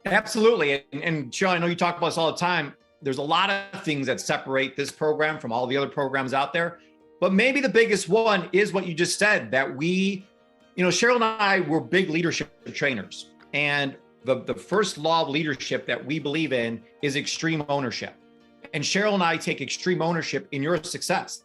Absolutely. And Cheryl, I know you talk about this all the time. There's a lot of things that separate this program from all the other programs out there. But maybe the biggest one is what you just said, that we, Cheryl and I were big leadership trainers. And the first law of leadership that we believe in is extreme ownership. And Cheryl and I take extreme ownership in your success.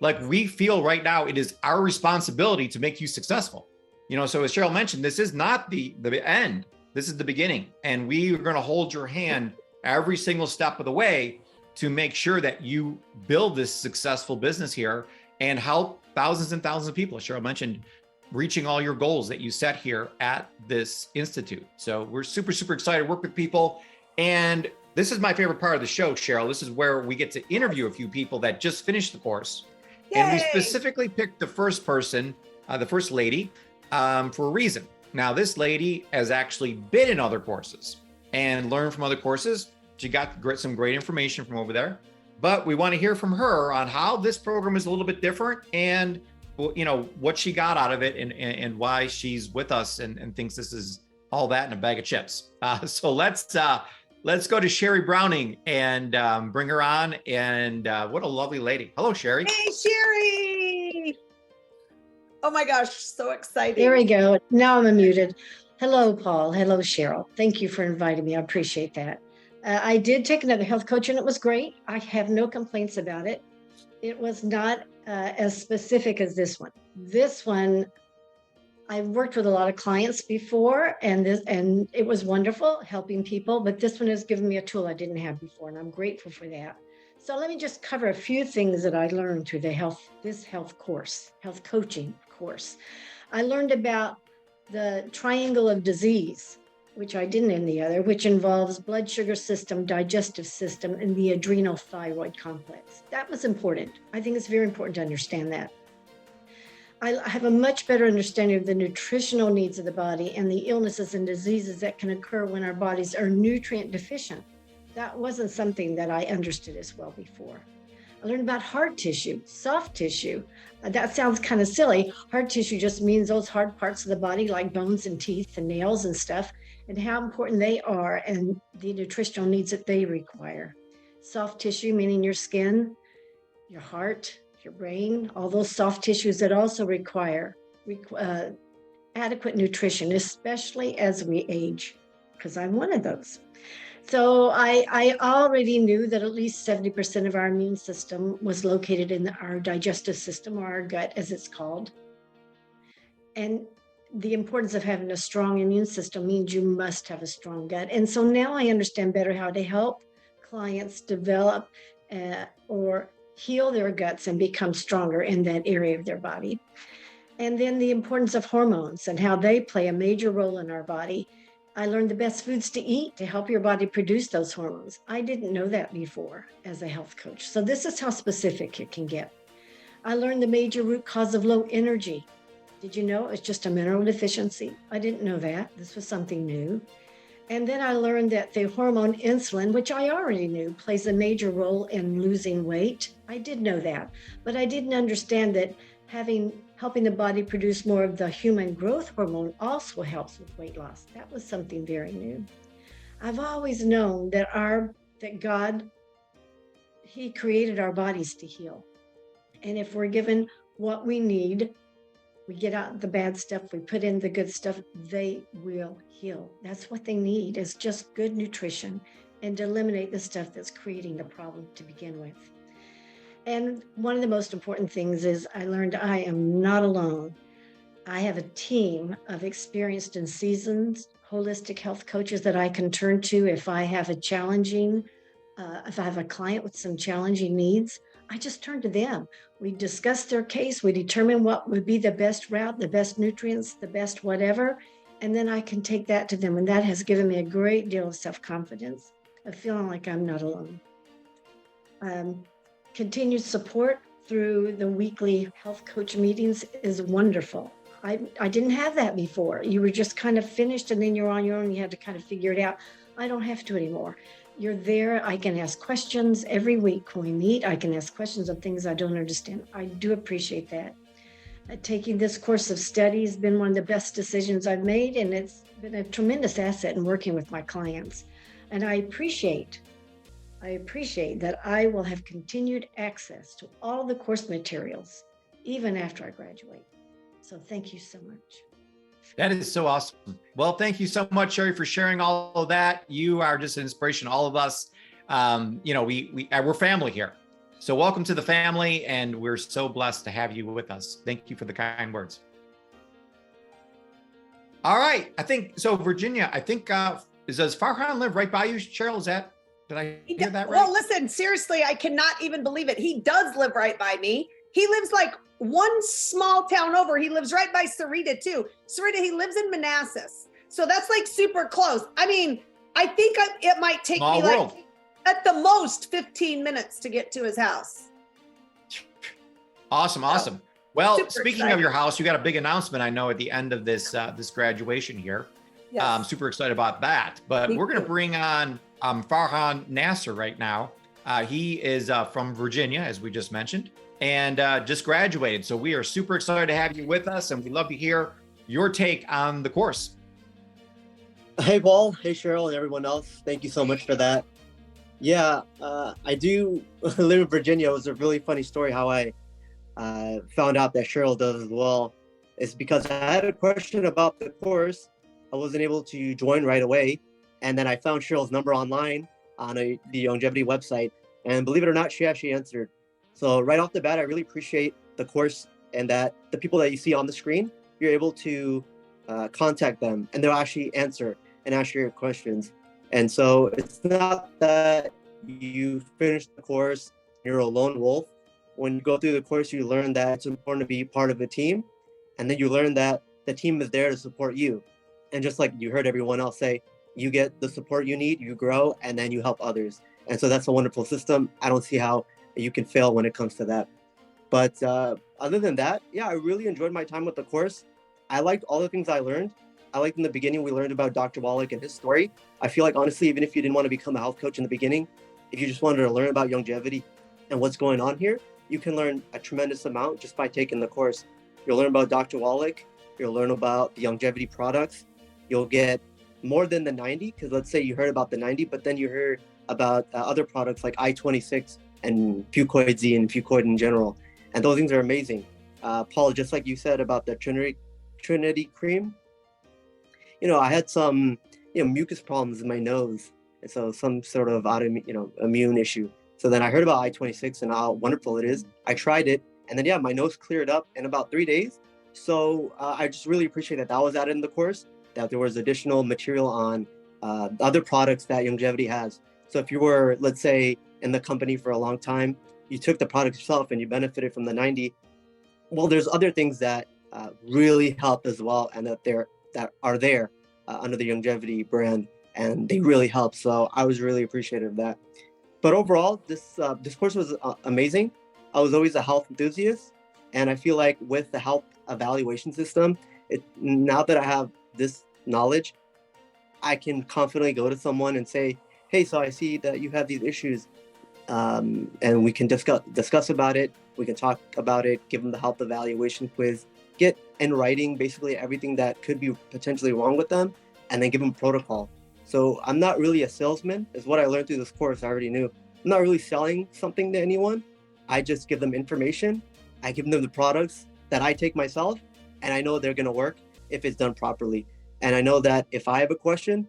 Like, we feel right now it is our responsibility to make you successful. So as Cheryl mentioned, this is not the end. This is the beginning. And we are going to hold your hand every single step of the way to make sure that you build this successful business here and help thousands and thousands of people, as Cheryl mentioned, reaching all your goals that you set here at this institute. So we're super, super excited to work with people. And this is my favorite part of the show, Cheryl. This is where we get to interview a few people that just finished the course. And we Yay! specifically picked the first person, the first lady, for a reason. Now, this lady has actually been in other courses and learned from other courses. She got some great information from over there. But we want to hear from her on how this program is a little bit different and what she got out of it and why she's with us and thinks this is all that in a bag of chips. So let's go to Sherry Browning and bring her on. And what a lovely lady. Hello, Sherry. Hey, Sherry. Oh my gosh, so exciting. There we go. Now I'm unmuted. Hello, Paul. Hello, Cheryl. Thank you for inviting me. I appreciate that. I did take another health coach and it was great. I have no complaints about it. It was not as specific as this one. This one, I've worked with a lot of clients before and it was wonderful helping people, but this one has given me a tool I didn't have before and I'm grateful for that. So let me just cover a few things that I learned through this health coaching course. I learned about the triangle of disease, which I didn't in the other, which involves blood sugar system, digestive system, and the adrenal thyroid complex. That was important. I think it's very important to understand that. I have a much better understanding of the nutritional needs of the body and the illnesses and diseases that can occur when our bodies are nutrient deficient. That wasn't something that I understood as well before. I learned about hard tissue, soft tissue. That sounds kind of silly. Hard tissue just means those hard parts of the body like bones and teeth and nails and stuff, and how important they are and the nutritional needs that they require. Soft tissue, meaning your skin, your heart, your brain, all those soft tissues that also require adequate nutrition, especially as we age, because I'm one of those. So I already knew that at least 70% of our immune system was located in our digestive system, or our gut as it's called. And the importance of having a strong immune system means you must have a strong gut. And so now I understand better how to help clients develop or heal their guts and become stronger in that area of their body. And then the importance of hormones and how they play a major role in our body. I learned the best foods to eat to help your body produce those hormones. I didn't know that before as a health coach. So this is how specific it can get. I learned the major root cause of low energy. Did you know it's just a mineral deficiency? I didn't know that. This was something new. And then I learned that the hormone insulin, which I already knew, plays a major role in losing weight. I did know that, but I didn't understand that helping the body produce more of the human growth hormone also helps with weight loss. That was something very new. I've always known that God, He created our bodies to heal. And if we're given what we need, we get out the bad stuff, we put in the good stuff, they will heal. That's what they need, is just good nutrition and to eliminate the stuff that's creating the problem to begin with. And one of the most important things is I learned I am not alone. I have a team of experienced and seasoned holistic health coaches that I can turn to if I have a client with some challenging needs. I just turn to them. We discuss their case. We determine what would be the best route, the best nutrients, the best whatever. And then I can take that to them. And that has given me a great deal of self-confidence of feeling like I'm not alone. Continued support through the weekly health coach meetings is wonderful. I didn't have that before. You were just kind of finished and then you're on your own. You had to kind of figure it out. I don't have to anymore. You're there. I can ask questions every week when we meet. I can ask questions of things I don't understand. I do appreciate that. Taking this course of study has been one of the best decisions I've made, and it's been a tremendous asset in working with my clients. And I appreciate that I will have continued access to all the course materials, even after I graduate. So thank you so much. That is so awesome. Well, thank you so much, Sherry, for sharing all of that. You are just an inspiration to all of us. we're family here. So welcome to the family, and we're so blessed to have you with us. Thank you for the kind words. All right, I think so. Virginia, I think does Farhan live right by you, Cheryl? Did I hear that right? Well, listen, seriously, I cannot even believe it. He does live right by me. He lives like one small town over. He lives right by Sarita too. Sarita, he lives in Manassas. So that's like super close. I mean, I think it might take Small me world. like at the most 15 minutes to get to his house. Awesome. Well, Super speaking excited. of your house, you got a big announcement, I know, at the end of this graduation here. Yes. I'm super excited about that. But Me we're going to too. bring on Farhan Nasser right now. He is from Virginia, as we just mentioned, and just graduated. So we are super excited to have you with us, and we'd love to hear your take on the course. Hey, Paul. Hey, Cheryl, and everyone else. Thank you so much for that. Yeah, I do live in Virginia. It was a really funny story how I found out that Cheryl does as well. It's because I had a question about the course. I wasn't able to join right away. And then I found Cheryl's number online on the longevity website. And believe it or not, she actually answered. So right off the bat, I really appreciate the course and that the people that you see on the screen, you're able to contact them and they'll actually answer and answer your questions. And so it's not that you finish the course, you're a lone wolf. When you go through the course, you learn that it's important to be part of a team. And then you learn that the team is there to support you. And just like you heard everyone else say, you get the support you need, you grow, and then you help others. And so that's a wonderful system. I don't see how you can fail when it comes to that. But other than that, yeah, I really enjoyed my time with the course. I liked all the things I learned. I liked in the beginning, we learned about Dr. Wallach and his story. I feel like, honestly, even if you didn't want to become a health coach in the beginning, if you just wanted to learn about longevity and what's going on here, you can learn a tremendous amount just by taking the course. You'll learn about Dr. Wallach. You'll learn about the longevity products. You'll get more than the 90, because let's say you heard about the 90, but then you heard about other products like I-26 and Fucoid Z and Fucoid in general. And those things are amazing. Paul, just like you said about the Trinity cream, I had some, mucus problems in my nose. And so some sort of immune issue. So then I heard about I-26 and how wonderful it is. I tried it, and then, my nose cleared up in about 3 days. So I just really appreciate that was added in the course, that there was additional material on other products that longevity has. So if you were, let's say, in the company for a long time, you took the product yourself and you benefited from the 90, well, there's other things that really help as well, and that are there under the longevity brand, and they really help. So I was really appreciative of that. But overall, this course was amazing. I was always a health enthusiast, and I feel like with the health evaluation system, now that I have this knowledge, I can confidently go to someone and say, hey, so I see that you have these issues, and we can discuss about it. We can talk about it, give them the health evaluation quiz, get in writing basically everything that could be potentially wrong with them, and then give them protocol. So I'm not really a salesman, is what I learned through this course. I already knew. I'm not really selling something to anyone. I just give them information. I give them the products that I take myself, and I know they're going to work if it's done properly. And I know that if I have a question,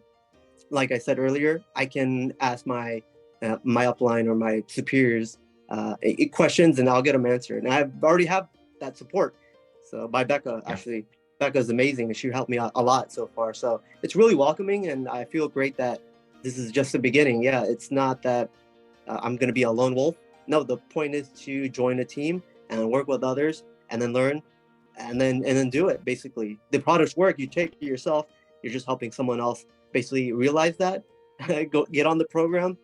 like I said earlier, I can ask my upline or my superiors questions, and I'll get them answered. And I already have that support. So by Becca, actually, Becca's amazing, and she helped me out a lot so far. So it's really welcoming, and I feel great that this is just the beginning. Yeah, it's not that I'm going to be a lone wolf. No, the point is to join a team and work with others, and then learn, and then do it. Basically, the products work. You take it yourself. You're just helping someone else basically realize that, go get on the program,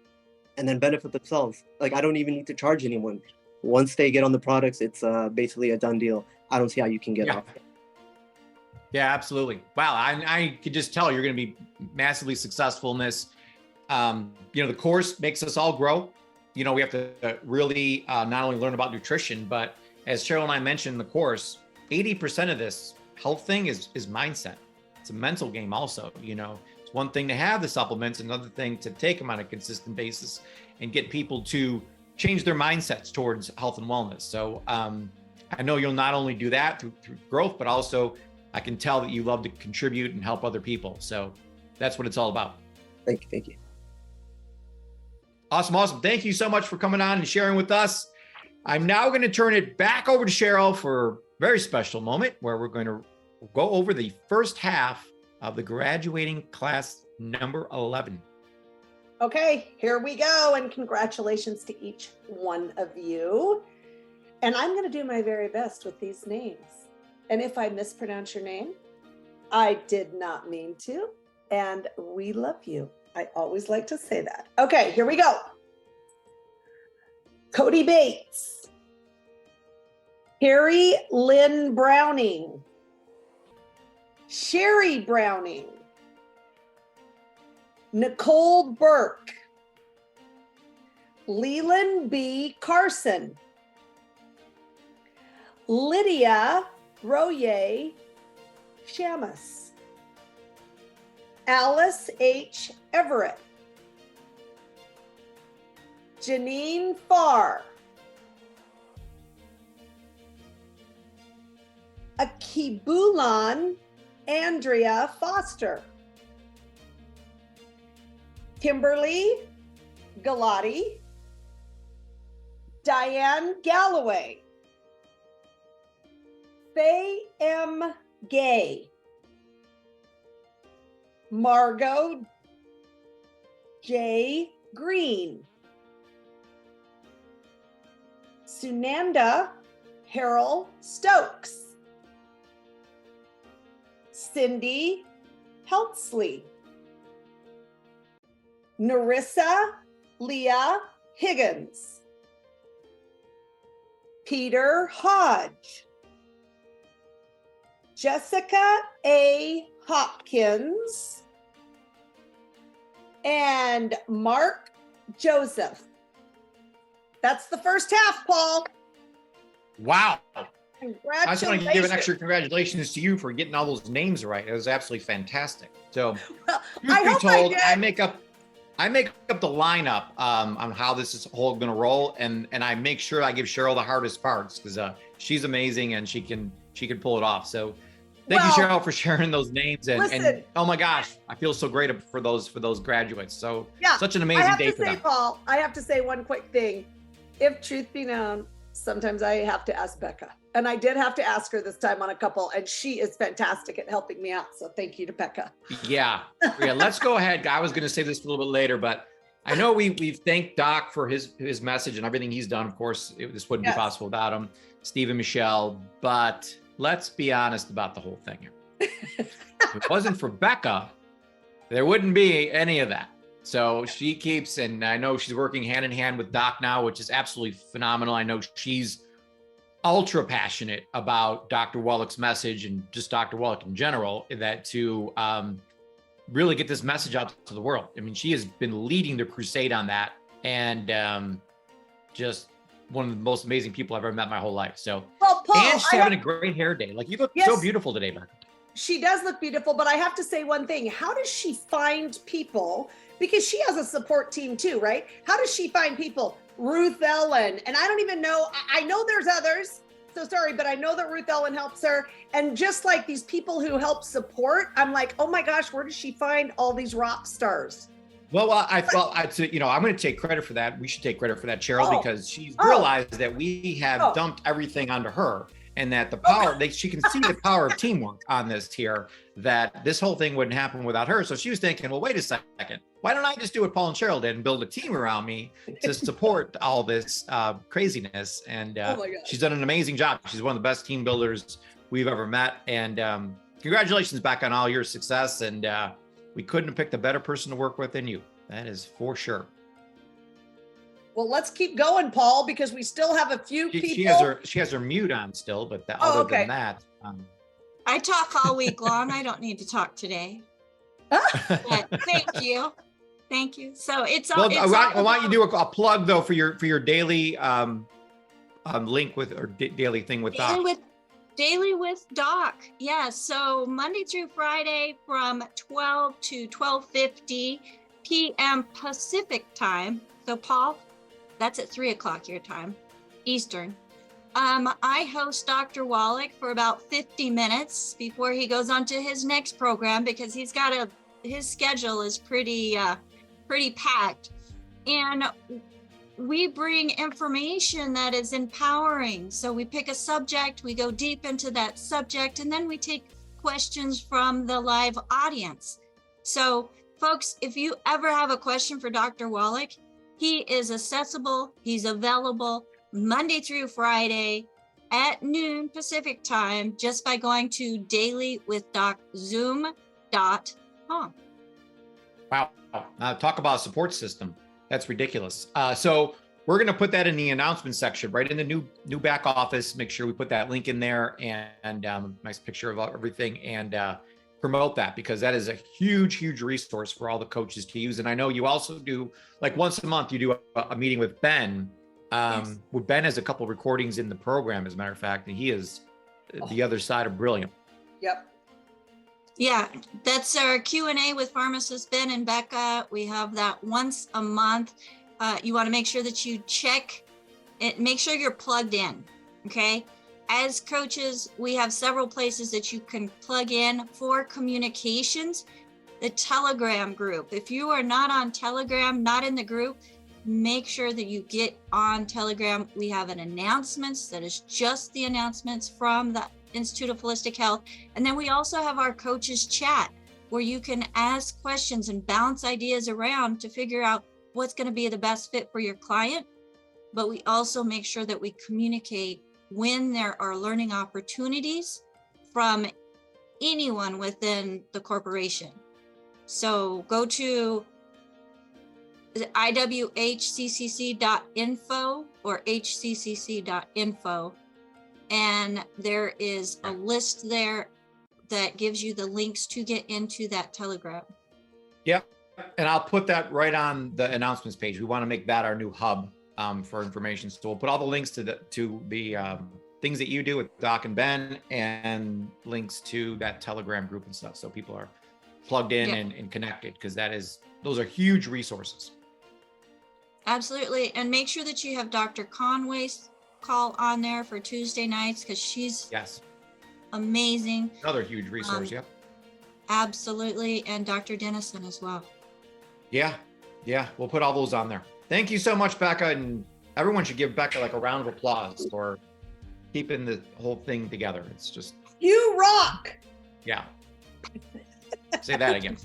and then benefit themselves. Like, I don't even need to charge anyone. Once they get on the products, it's basically a done deal. I don't see how you can get off. Yeah, absolutely. Wow, I could just tell you're going to be massively successful in this. The course makes us all grow. We have to really not only learn about nutrition, but as Cheryl and I mentioned in the course, 80% of this health thing is mindset. It's a mental game also. It's one thing to have the supplements, another thing to take them on a consistent basis and get people to change their mindsets towards health and wellness. So I know you'll not only do that through growth, but also I can tell that you love to contribute and help other people. So that's what it's all about. Thank you. Awesome. Thank you so much for coming on and sharing with us. I'm now going to turn it back over to Cheryl for a very special moment where we're going to go over the first half of the graduating class number 11. Okay, here we go. And congratulations to each one of you. And I'm going to do my very best with these names. And if I mispronounce your name, I did not mean to. And we love you. I always like to say that. Okay, here we go. Cody Bates, Harry Lynn Browning, Sherry Browning, Nicole Burke, Leland B. Carson, Lydia Royer Shamus, Alice H. Everett, Janine Farr, Akibulan Andrea Foster, Kimberly Galati, Diane Galloway, Faye M. Gay, Margot J. Green, Sunanda Harold Stokes, Cindy Heltsley, Narissa Leah Higgins, Peter Hodge, Jessica A. Hopkins, and Mark Joseph. That's the first half, Paul. Wow. Congratulations. I just want to give an extra congratulations to you for getting all those names right. It was absolutely fantastic. So, I hope I did. I make up the lineup on how this is all going to roll, and I make sure I give Cheryl the hardest parts because she's amazing and she can pull it off. So, thank you, Cheryl, for sharing those names. And oh my gosh, I feel so great for those graduates. So, yeah, such an amazing day for them. Paul, I have to say one quick thing. If truth be known, sometimes I have to ask Becca. And I did have to ask her this time on a couple, and she is fantastic at helping me out. So thank you to Becca. Yeah. Let's go ahead. I was going to say this a little bit later, but I know we've thanked Doc for his message and everything he's done. Of course, this wouldn't be possible without him, Steve and Michelle. But let's be honest about the whole thing here. If it wasn't for Becca, there wouldn't be any of that. So she keeps, and I know she's working hand in hand with Doc now, which is absolutely phenomenal. I know she's ultra passionate about Dr. Wallach's message and just Dr. Wallach in general, that to really get this message out to the world. I mean, she has been leading the crusade on that, and just one of the most amazing people I've ever met in my whole life. So, well, Paul, and she's having a great hair day. Like, you look so beautiful today, Becca. She does look beautiful, but I have to say one thing. How does she find people? Because she has a support team too, right? How does she find people? Ruth Ellen, and I don't even know, I know there's others, so sorry, but I know that Ruth Ellen helps her. And just like these people who help support, I'm like, oh my gosh, where does she find all these rock stars? Well, I'm going to take credit for that. We should take credit for that, Cheryl, because she's realized that we have dumped everything onto her, and that the power, she can see the power of teamwork on this here, that this whole thing wouldn't happen without her. So she was thinking, well, wait a second. Why don't I just do what Paul and Cheryl did and build a team around me to support all this craziness? And she's done an amazing job. She's one of the best team builders we've ever met. And congratulations back on all your success. And we couldn't have picked a better person to work with than you. That is for sure. Well, let's keep going, Paul, because we still have a few people. She has her mute on still, but other than that. I talk all week long. I don't need to talk today. But thank you. Thank you. So it's all. Well, I want you to do a plug though for your daily link with, or daily thing with Doc. Daily with Doc. Yeah. So Monday through Friday from 12 to 12:50 p.m. Pacific time. So Paul, that's at 3:00 your time, Eastern. I host Dr. Wallach for about 50 minutes before he goes on to his next program, because his schedule is pretty packed. And we bring information that is empowering. So we pick a subject, we go deep into that subject, and then we take questions from the live audience. So folks, if you ever have a question for Dr. Wallach, he is accessible, he's available Monday through Friday at noon Pacific time, just by going to dailywithdoczoom.com. Wow. Talk about a support system. That's ridiculous. So we're going to put that in the announcement section, right in the new back office. Make sure we put that link in there and nice picture of everything, and promote that, because that is a huge, huge resource for all the coaches to use. And I know you also do, like once a month, you do a meeting with Ben. Yes. Ben has a couple of recordings in the program, as a matter of fact, and he is the other side of brilliant. Yep. Yeah, that's our Q&A with pharmacist Ben and Becca. We have that once a month. You want to make sure that you check it, make sure you're plugged in, okay? As coaches, we have several places that you can plug in for communications. The Telegram group. If you are not on Telegram, not in the group, make sure that you get on Telegram. We have an announcements that is just the announcements from the Institute of Wholistic Health. And then we also have our coaches chat, where you can ask questions and bounce ideas around to figure out what's going to be the best fit for your client. But we also make sure that we communicate when there are learning opportunities from anyone within the corporation. So go to IWHCCC.info or HCCC.info. And there is a list there that gives you the links to get into that Telegram. Yep. And I'll put that right on the announcements page. We want to make that our new hub for information. So we'll put all the links to the things that you do with Doc and Ben, and links to that Telegram group and stuff. So people are plugged in and connected, because those are huge resources. Absolutely. And make sure that you have Dr. Conway's call on there for Tuesday nights, because she's amazing. Another huge resource. Yep. Absolutely. And Dr. Dennison as well. Yeah. We'll put all those on there. Thank you so much, Becca. And everyone should give Becca like a round of applause for keeping the whole thing together. It's just. You rock. Yeah. Say that again.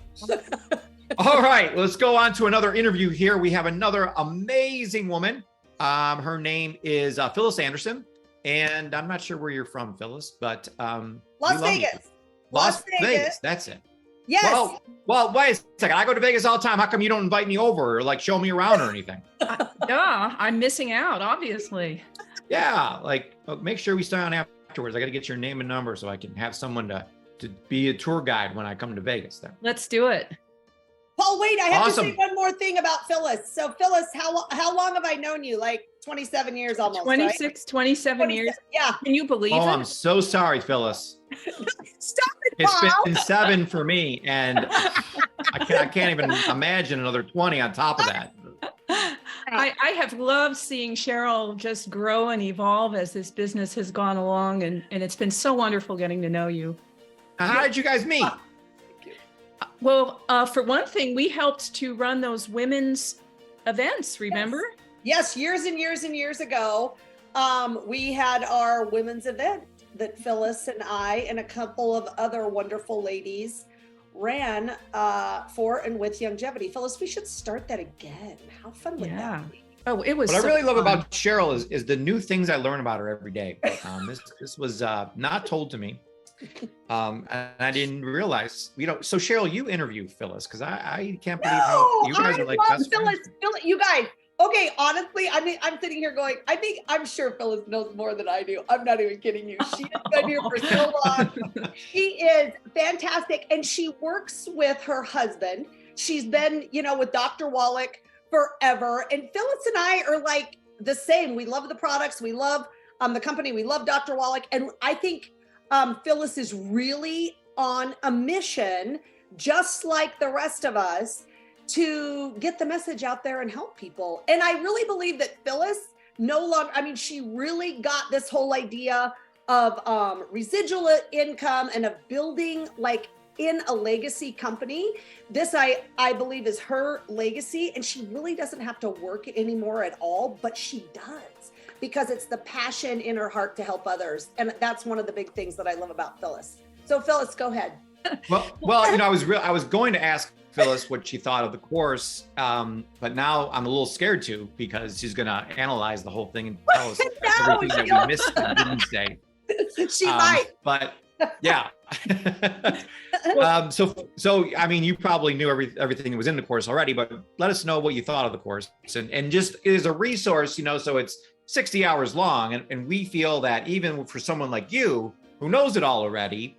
All right, let's go on to another interview here. We have another amazing woman. Her name is Phyllis Anderson, and I'm not sure where you're from, Phyllis, but Las Vegas. Las Vegas. That's it. Yes. Well, wait a second. I go to Vegas all the time. How come you don't invite me over or like show me around or anything? Yeah, I'm missing out, obviously. Yeah, like make sure we stay on afterwards. I got to get your name and number so I can have someone to be a tour guide when I come to Vegas. Then Let's do it. Paul, wait, I have Awesome. to say one more thing about Phyllis. So Phyllis, how long have I known you? Like 27 years almost, 26, right? 27 years. Yeah. Can you believe oh, it? I'm so sorry, Phyllis. Stop it, It's Paul. been 7 for me, and I can't even imagine another 20 on top of that. I have loved seeing Cheryl just grow and evolve as this business has gone along, and it's been so wonderful getting to know you. How did you guys meet? Well, for one thing, we helped to run those women's events, remember? Yes, years and years and years ago, we had our women's event that Phyllis and I and a couple of other wonderful ladies ran for and with Longevity. Phyllis, we should start that again. How fun would that be? Oh, it was What I so really love fun. about Cheryl is the new things I learn about her every day. This was not told to me. And I didn't realize, so Cheryl, you interview Phyllis, because I can't believe how you guys are like love best Phyllis. friends. Phyllis, you guys. Okay, honestly, I mean, I'm sitting here going, I'm sure Phyllis knows more than I do. I'm not even kidding you. She has been here for so long. She is fantastic. And she works with her husband. She's been, with Dr. Wallach forever. And Phyllis and I are like the same. We love the products. We love the company. We love Dr. Wallach. And I think Phyllis is really on a mission, just like the rest of us, to get the message out there and help people. And I really believe that Phyllis she really got this whole idea of residual income and of building like in a legacy company. This, I believe, is her legacy, and she really doesn't have to work anymore at all, but she does, because it's the passion in her heart to help others. And that's one of the big things that I love about Phyllis. So Phyllis, go ahead. Well, you know, I was going to ask Phyllis what she thought of the course, but now I'm a little scared to, because she's going to analyze the whole thing and tell us everything that we missed and didn't say. She might. But yeah. So I mean, you probably knew everything that was in the course already, but let us know what you thought of the course, and just as a resource, you know, so it's 60 hours long, and we feel that even for someone like you who knows it all already,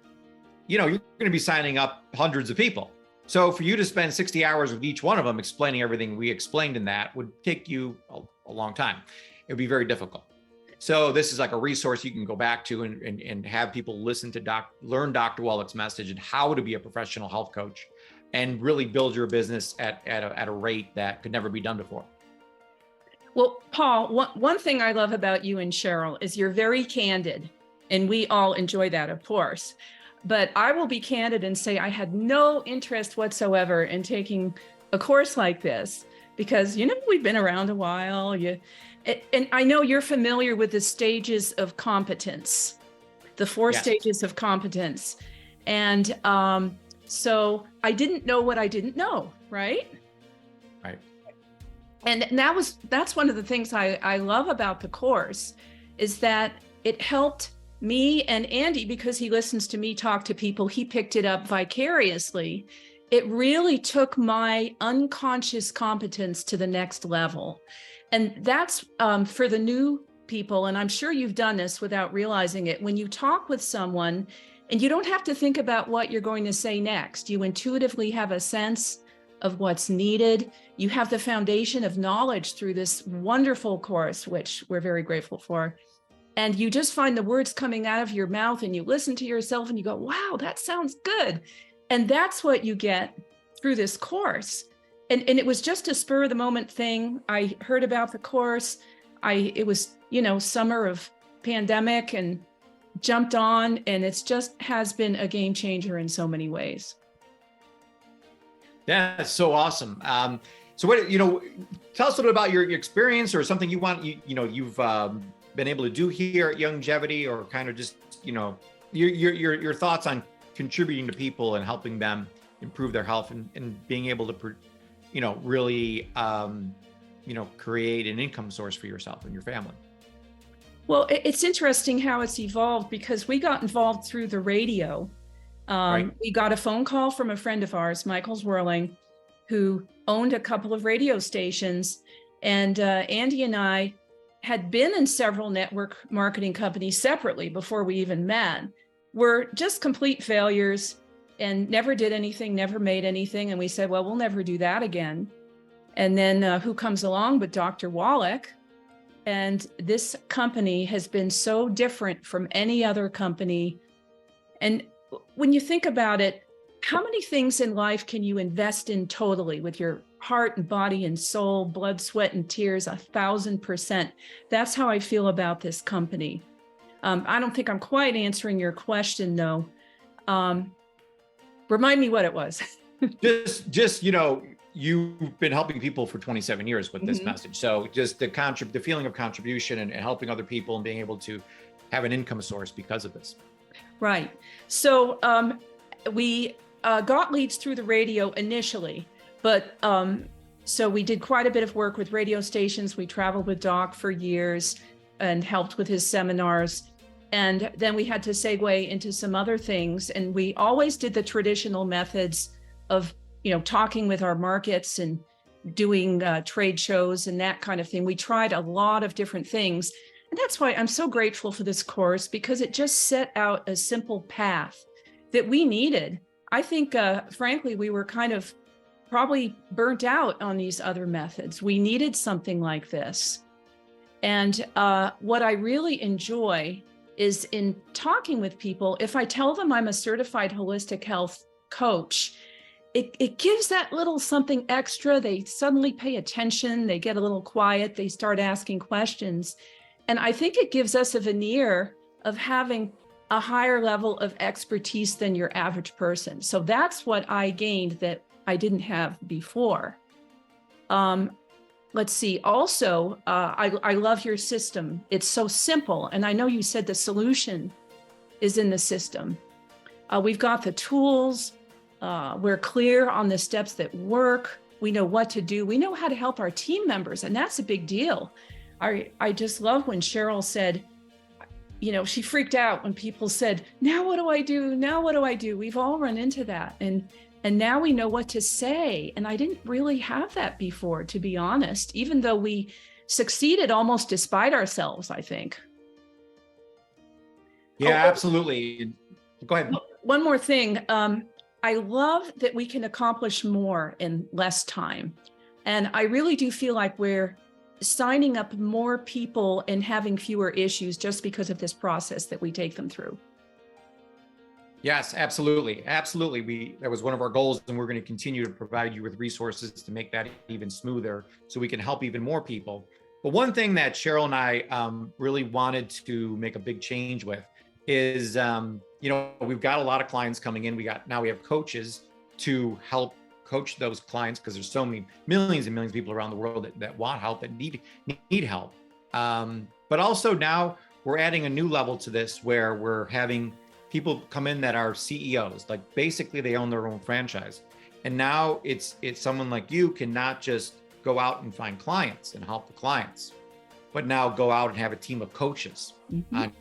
you know, you're going to be signing up hundreds of people. So for you to spend 60 hours with each one of them explaining everything we explained in that would take you a long time. It would be very difficult. So this is like a resource you can go back to and have people listen to learn Dr. Wallach's message and how to be a professional health coach and really build your business at a rate that could never be done before. Well, Paul, one thing I love about you and Cheryl is you're very candid, and we all enjoy that, of course. But I will be candid and say I had no interest whatsoever in taking a course like this, because, you know, we've been around a while. And I know you're familiar with the stages of competence, the four stages of competence. And so I didn't know what I didn't know, right? Right. And that's one of the things I love about the course, is that it helped me and Andy, because he listens to me talk to people, he picked it up vicariously. It really took my unconscious competence to the next level. And that's for the new people, and I'm sure you've done this without realizing it. When you talk with someone, and you don't have to think about what you're going to say next, you intuitively have a sense of what's needed. You have the foundation of knowledge through this wonderful course, which we're very grateful for. And you just find the words coming out of your mouth, and you listen to yourself and you go, wow, that sounds good. And that's what you get through this course. And it was just a spur of the moment thing. I heard about the course. It was, you know, summer of pandemic, and jumped on, and it's just has been a game changer in so many ways. Yeah, that's so awesome. So what, you know, tell us a little bit about your experience, or something you want, you've been able to do here at Longevity, or kind of just, you know, your thoughts on contributing to people and helping them improve their health, and being able to, you know, really, you know, create an income source for yourself and your family. Well, it's interesting how it's evolved, because we got involved through the radio. Right. We got a phone call from a friend of ours, Michael Zwirling, who owned a couple of radio stations. And Andy and I had been in several network marketing companies separately before we even met. We're just complete failures and never did anything, never made anything. And we said, well, we'll never do that again. And then who comes along but Dr. Wallach? And this company has been so different from any other company. And when you think about it, how many things in life can you invest in totally with your heart and body and soul, blood, sweat, and tears, 1,000%? That's how I feel about this company. I don't think I'm quite answering your question, though. Remind me what it was. just, you know, you've been helping people for 27 years with this message. So just the feeling of contribution and helping other people and being able to have an income source because of this. Right. So we got leads through the radio initially, but so we did quite a bit of work with radio stations. We traveled with Doc for years and helped with his seminars. And then we had to segue into some other things. And we always did the traditional methods of, you know, talking with our markets and doing trade shows and that kind of thing. We tried a lot of different things. And that's why I'm so grateful for this course, because it just set out a simple path that we needed. I think, frankly, we were kind of probably burnt out on these other methods. We needed something like this. And what I really enjoy is in talking with people, if I tell them I'm a certified holistic health coach, it gives that little something extra. They suddenly pay attention, they get a little quiet, they start asking questions. And I think it gives us a veneer of having a higher level of expertise than your average person. So that's what I gained that I didn't have before. Let's see. Also, I love your system. It's so simple. And I know you said the solution is in the system. We've got the tools. We're clear on the steps that work. We know what to do. We know how to help our team members. And that's a big deal. I just love when Cheryl said, you know, she freaked out when people said, now what do I do? Now what do I do? We've all run into that. And now we know what to say. And I didn't really have that before, to be honest, even though we succeeded almost despite ourselves, I think. Yeah, absolutely. Go ahead. One more thing. I love that we can accomplish more in less time. And I really do feel like we're signing up more people and having fewer issues just because of this process that we take them through. Yes, absolutely. Absolutely. That was one of our goals, and we're going to continue to provide you with resources to make that even smoother so we can help even more people. But one thing that Cheryl and I really wanted to make a big change with is, you know, we've got a lot of clients coming in. Now we have coaches to help coach those clients, because there's so many millions and millions of people around the world that want help, that need help. But also now we're adding a new level to this, where we're having people come in that are CEOs, like basically they own their own franchise. And now it's someone like you can not just go out and find clients and help the clients, but now go out and have a team of coaches on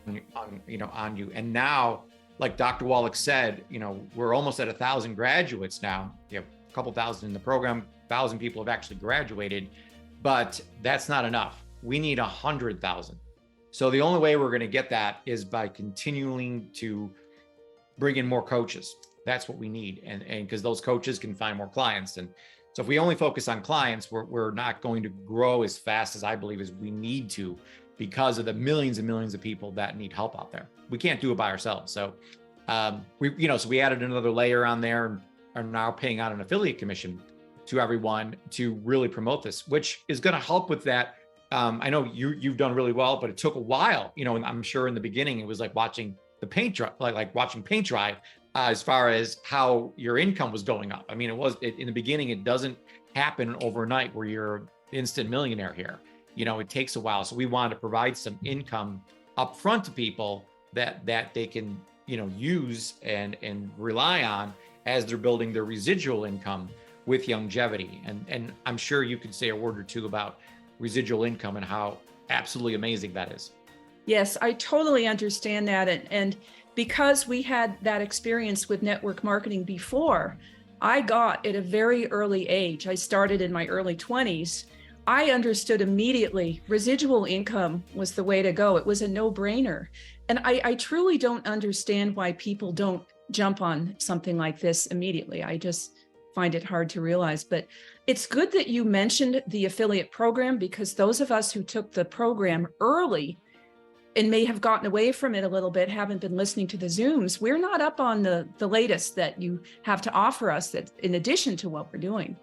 you. And now, like Dr. Wallach said, you know, we're almost at 1,000 graduates now. You have a couple thousand in the program, 1,000 people have actually graduated, but that's not enough. We need 100,000. So the only way we're going to get that is by continuing to bring in more coaches. That's what we need. And because those coaches can find more clients. And so if we only focus on clients, we're not going to grow as fast as I believe as we need to, because of the millions and millions of people that need help out there. We can't do it by ourselves. So we added another layer on there, and are now paying out an affiliate commission to everyone to really promote this, which is going to help with that. I know you've done really well, but it took a while, you know, and I'm sure in the beginning it was like watching the paint dry, like watching paint dry, as far as how your income was going up. I mean, in the beginning, it doesn't happen overnight where you're instant millionaire here. You know, it takes a while. So we wanted to provide some income up front to people that they can, you know, use and rely on as they're building their residual income with longevity. And I'm sure you could say a word or two about residual income and how absolutely amazing that is. Yes, I totally understand that. And because we had that experience with network marketing before, I got at a very early age, I started in my early 20s, I understood immediately residual income was the way to go. It was a no-brainer. And I truly don't understand why people don't jump on something like this immediately. I just find it hard to realize. But it's good that you mentioned the affiliate program, because those of us who took the program early and may have gotten away from it a little bit, haven't been listening to the Zooms, we're not up on the latest that you have to offer us, that in addition to what we're doing.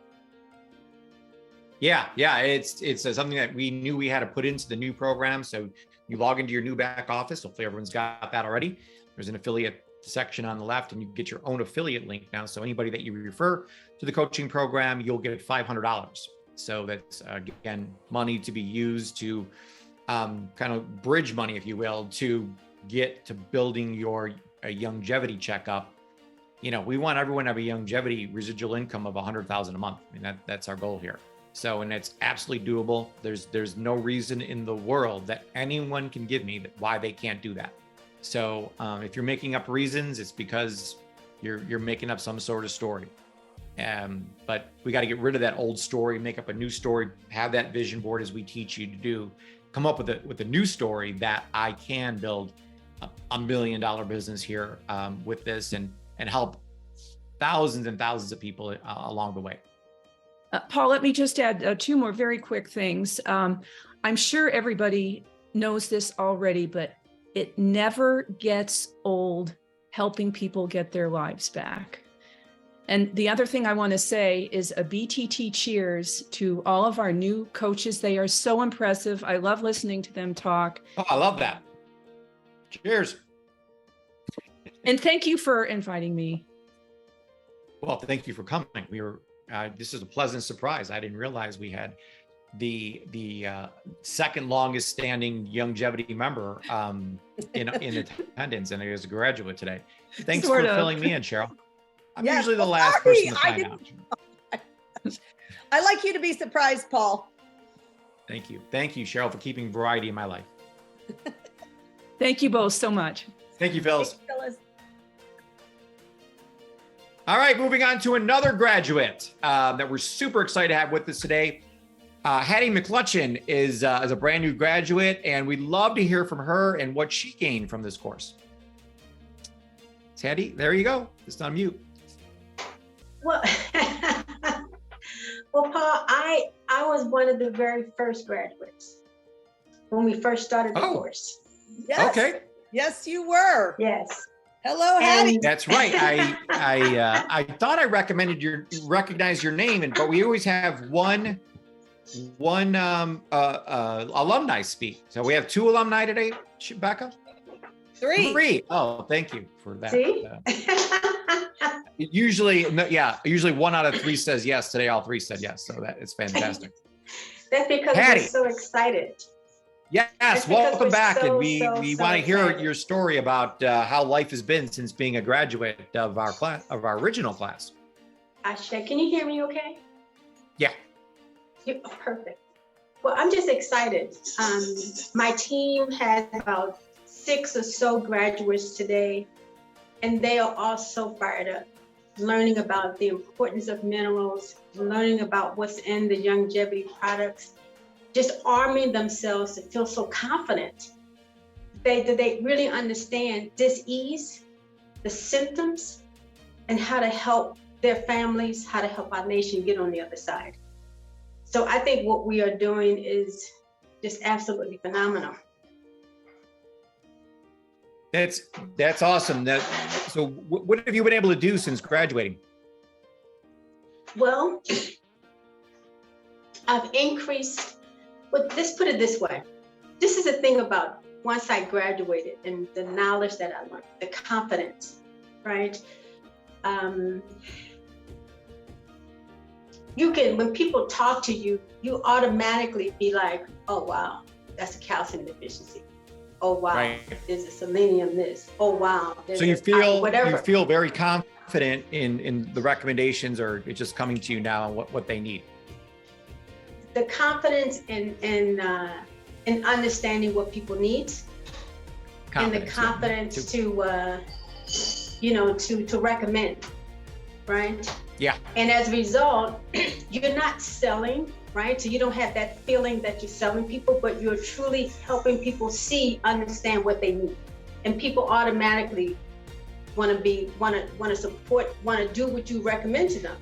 Yeah, it's something that we knew we had to put into the new program. So you log into your new back office. Hopefully everyone's got that already. There's an affiliate section on the left, and you get your own affiliate link now. So anybody that you refer to the coaching program, you'll get $500. So that's, again, money to be used to kind of bridge money, if you will, to get to building your longevity checkup. You know, we want everyone to have a longevity residual income of 100,000 a month. I mean, that's our goal here. So, and it's absolutely doable. There's no reason in the world that anyone can give me why they can't do that. So if you're making up reasons, it's because you're making up some sort of story. But we got to get rid of that old story, make up a new story, have that vision board as we teach you to do, come up with a new story that I can build a $1 million business here with this and help thousands and thousands of people along the way. Paul, let me just add two more very quick things. I'm sure everybody knows this already, but it never gets old helping people get their lives back. And the other thing I want to say is a BTT cheers to all of our new coaches. They are so impressive. I love listening to them talk. Oh, I love that. Cheers. And thank you for inviting me. Well, thank you for coming. We were. This is a pleasant surprise. I didn't realize we had the second longest standing longevity member in attendance, and it was a graduate today. Thanks Sort for of. filling me in, Cheryl. I'm Yes, usually the well, last sorry, person to I find out. I like you to be surprised, Paul. Thank you, Cheryl, for keeping variety in my life. Thank you both so much. Thank you, Phyllis. Thanks, Phyllis. All right, moving on to another graduate that we're super excited to have with us today. Hattie McClutchin is a brand new graduate, and we'd love to hear from her and what she gained from this course. Hattie, there you go. Just on mute. Well, well, Paul, I was one of the very first graduates when we first started the course. Yes. Okay. Yes, you were. Yes. Hello, Hattie. That's right. I thought I recognized your name, but we always have one alumni speak. So we have 2 alumni today, Becca? 3. 3. Oh, thank you for that. See? Usually 1 out of 3 says yes. Today, all 3 said yes. So that is fantastic. That's because Hattie. we're so excited. Yes, That's because welcome we're back. so, And we so want to hear excited. your story about how life has been since being a graduate of our class, of our original class. Ashe, can you hear me okay? Yeah. Perfect. Well, I'm just excited. My team has about 6 or so graduates today, and they are all so fired up, learning about the importance of minerals, learning about what's in the longevity products, just arming themselves to feel so confident. They really understand dis-ease, the symptoms, and how to help their families, how to help our nation get on the other side. So I think what we are doing is just absolutely phenomenal. That's awesome. So what have you been able to do since graduating? Well, I've increased, let's put it this way. This is the thing about once I graduated and the knowledge that I learned, the confidence, right? You can, when people talk to you, you automatically be like, oh, wow, that's a calcium deficiency. Oh, wow, Right. there's a selenium this. Oh, wow. So you feel whatever. you feel very confident in the recommendations, or it's just coming to you now what they need? The confidence in understanding what people need, and the confidence to recommend, right? Yeah. And as a result, you're not selling, right? So you don't have that feeling that you're selling people, but you're truly helping people understand what they need. And people automatically want to support, want to do what you recommend to them.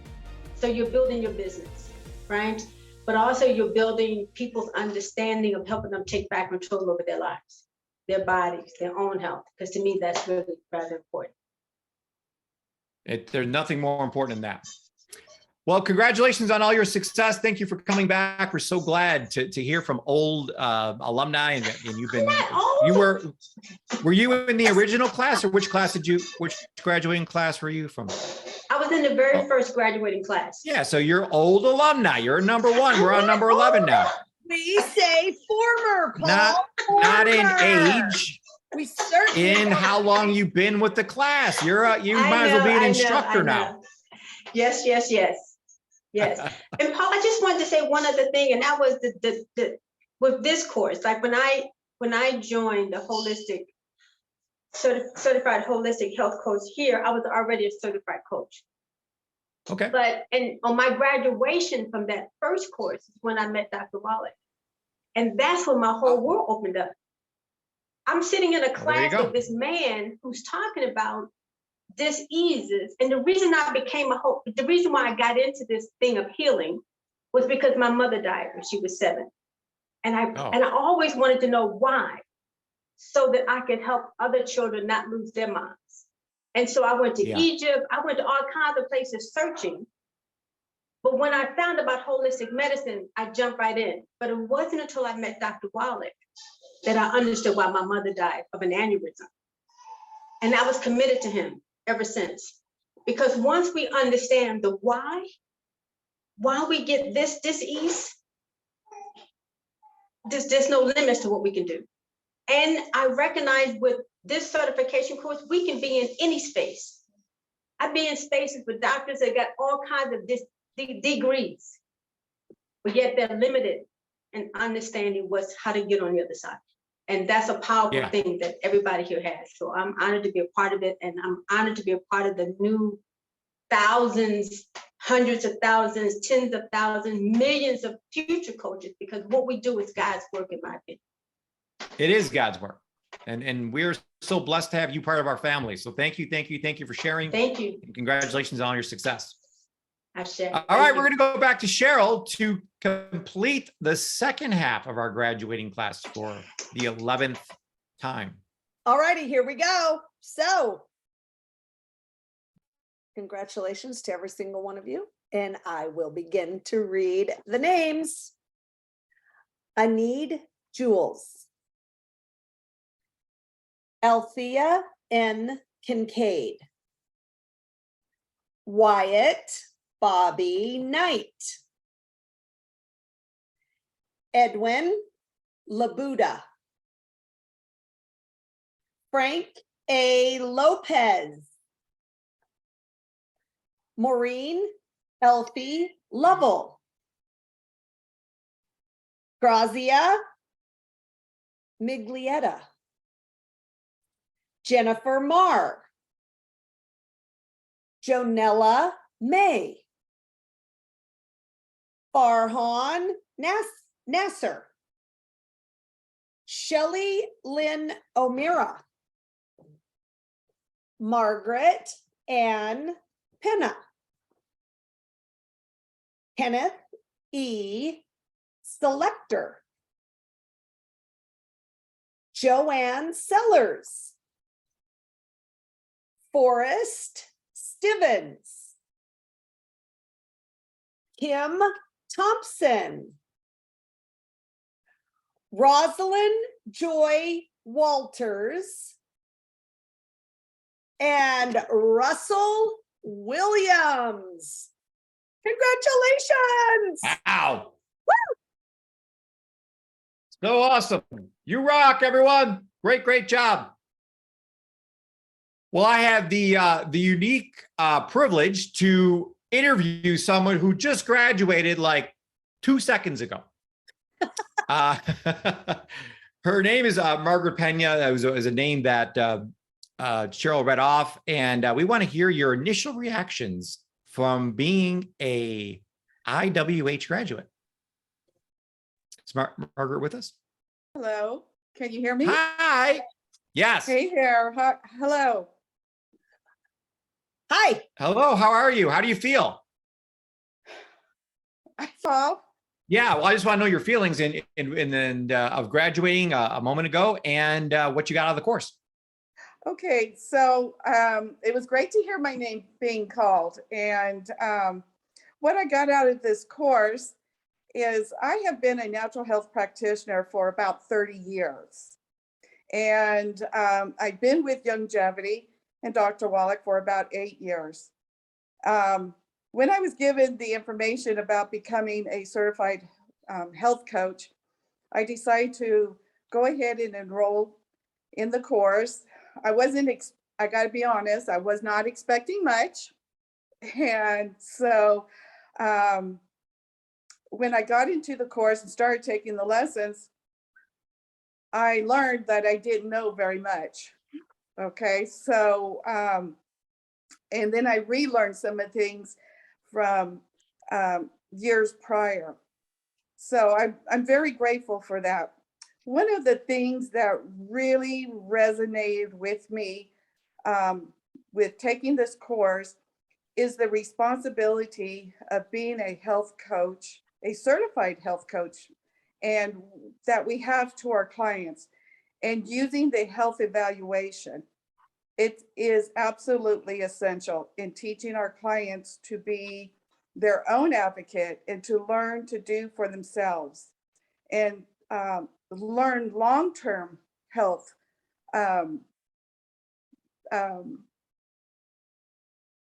So you're building your business, right? But also you're building people's understanding of helping them take back control over their lives, their bodies, their own health. Because to me, that's really rather important. There's nothing more important than that. Well, congratulations on all your success. Thank you for coming back. We're so glad to hear from old alumni, and you've been. Were you in the original class, or which graduating class were you from? I was in the very first graduating class. Yeah, so you're old alumni. You're number 1. We're on number 11 now. We say former, Paul. Not in Former. age. We certainly In are. how long you've been with the class. You might as well be an instructor now. Yes. And Paul, I just wanted to say one other thing, and that was the with this course. Like when I joined the holistic certified holistic health coach here, I was already a certified coach. Okay. But on my graduation from that first course is when I met Dr. Wallach, and that's when my whole world opened up. I'm sitting in a class with this man who's talking about diseases. And the reason why I got into this thing of healing was because my mother died when she was 7. And I always wanted to know why, so that I could help other children not lose their moms. And so I went to Egypt, I went to all kinds of places searching. But when I found about holistic medicine, I jumped right in. But it wasn't until I met Dr. Wallach that I understood why my mother died of an aneurysm. And I was committed to him ever since. Because once we understand the why we get this ease, there's no limits to what we can do. And I recognize with this certification course, we can be in any space. I've been in spaces with doctors that got all kinds of degrees, but yet they're limited in understanding how to get on the other side. And that's a powerful thing that everybody here has. So I'm honored to be a part of it. And I'm honored to be a part of the new thousands, hundreds of thousands, tens of thousands, millions of future coaches, because what we do is God's work, in my opinion. It is God's work. And we're so blessed to have you part of our family. So thank you for sharing. Thank you. And congratulations on all your success. I share. All right, we're going to go back to Cheryl to complete the second half of our graduating class for the 11th time. All righty, here we go. So, congratulations to every single one of you. And I will begin to read the names. Anid Jules. Althea N. Kincaid. Wyatt Bobby Knight. Edwin Labuda. Frank A. Lopez. Maureen Elfie Lovell. Grazia Miglietta. Jennifer Marr. Jonella May. Farhan Nasser. Shelley Lynn O'Meara. Margaret Ann Penna. Kenneth E. Selector. Joanne Sellers. Forrest Stevens. Kim Thompson. Rosalind Joy Walters. And Russell Williams. Congratulations. Wow. Woo! So awesome. You rock, everyone. Great job. Well, I have the unique privilege to interview someone who just graduated like 2 seconds ago. Her name is Margaret Pena. That was a name that Cheryl read off, and we want to hear your initial reactions from being a IWH graduate. Is Margaret with us? Hello, can you hear me? Hi. Yes. Hey there. Hello. Hi. Hello. How are you? How do you feel? Yeah. Well, I just want to know your feelings of graduating a moment ago and what you got out of the course. Okay, so it was great to hear my name being called. And what I got out of this course is I have been a natural health practitioner for about 30 years. And I've been with Longevity and Dr. Wallach for about 8 years. When I was given the information about becoming a certified health coach, I decided to go ahead and enroll in the course. I got to be honest, I was not expecting much. And so when I got into the course and started taking the lessons, I learned that I didn't know very much. Okay, so, and then I relearned some of the things from years prior. So I'm very grateful for that. One of the things that really resonated with me with taking this course is the responsibility of being a health coach, a certified health coach, and that we have to our clients, and using the health evaluation. It is absolutely essential in teaching our clients to be their own advocate and to learn to do for themselves and learn long-term health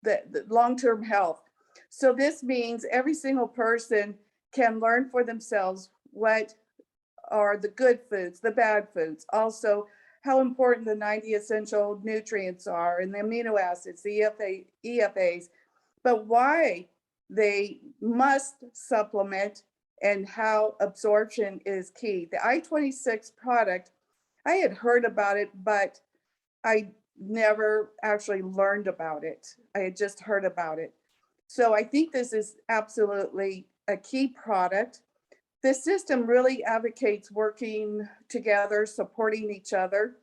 the long-term health. So this means every single person can learn for themselves what are the good foods, the bad foods, also how important the 90 essential nutrients are and the amino acids, the EFAs, but why they must supplement and how absorption is key. The I-26 product, I had heard about it, but I never actually learned about it. I had just heard about it. So I think this is absolutely a key product. This system really advocates working together, supporting each other.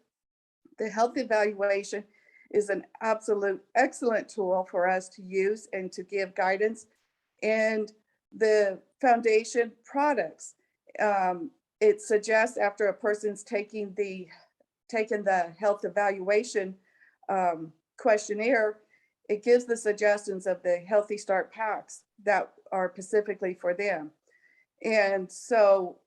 The health evaluation is an absolute excellent tool for us to use and to give guidance. And the foundation products, it suggests after a person's taken the health evaluation questionnaire, it gives the suggestions of the Healthy Start packs that are specifically for them. And so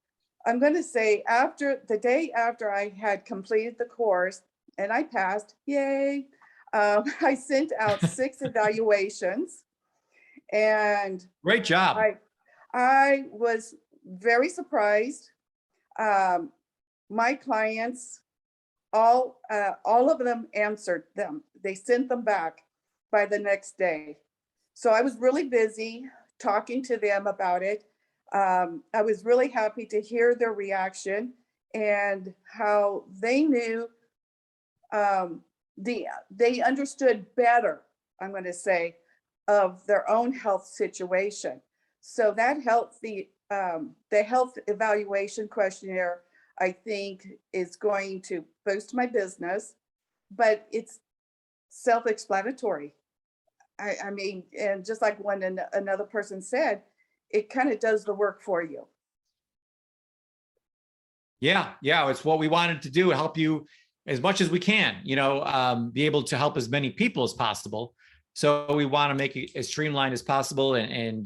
I'm going to say the day after I had completed the course and I passed, yay, I sent out 6 evaluations. And great job. I was very surprised. My clients, all of them answered them. They sent them back by the next day. So I was really busy talking to them about it. I was really happy to hear their reaction and how they knew, they understood better, I'm going to say, of their own health situation. So that the health evaluation questionnaire, I think, is going to boost my business, but it's self-explanatory. I mean, and just like when another person said, it kind of does the work for you. Yeah, it's what we wanted to do, help you as much as we can, be able to help as many people as possible. So we want to make it as streamlined as possible and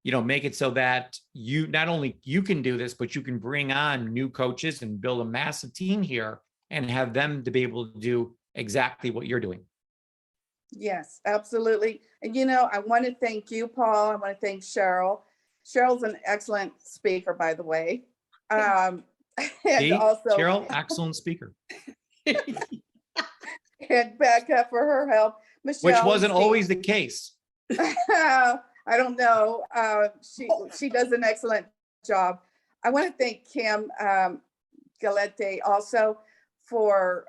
make it so that you not only you can do this, but you can bring on new coaches and build a massive team here and have them to be able to do exactly what you're doing. Yes, absolutely. And I want to thank you, Paul. I want to thank Cheryl. Cheryl's an excellent speaker, by the way. And also Cheryl, excellent speaker. And Becca for her help. Michelle, which wasn't always the case. I don't know. She does an excellent job. I want to thank Kim Galette also for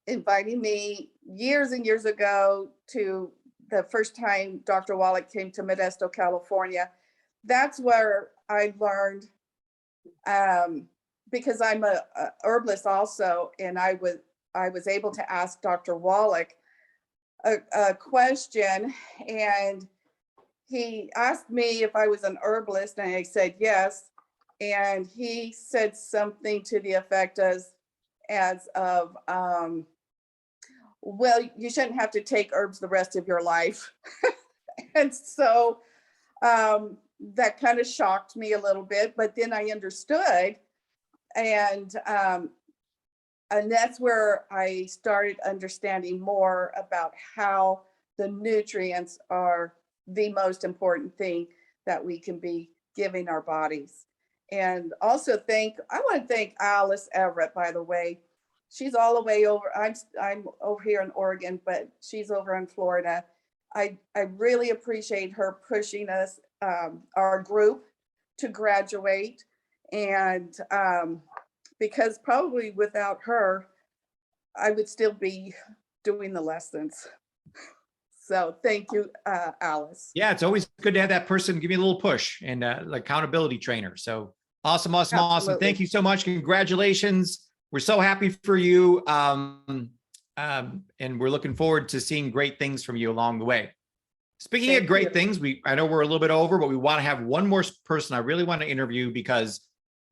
inviting me years and years ago to the first time Dr. Wallach came to Modesto, California. That's where I learned, because I'm a herbalist also, and I was able to ask Dr. Wallach a question, and he asked me if I was an herbalist, and I said yes, and he said something to the effect as of well, you shouldn't have to take herbs the rest of your life. And so that kind of shocked me a little bit, but then I understood, and that's where I started understanding more about how the nutrients are the most important thing that we can be giving our bodies. And also I want to thank Alice Everett, by the way. She's all the way over. I'm over here in Oregon, but she's over in Florida. I really appreciate her pushing us, our group, to graduate. And because probably without her, I would still be doing the lessons. So thank you, Alice. Yeah, it's always good to have that person give you a little push and accountability trainer. So awesome. Absolutely. Thank you so much. Congratulations. We're so happy for you. And we're looking forward to seeing great things from you along the way. Speaking of great things, I know we're a little bit over, but we want to have one more person I really want to interview, because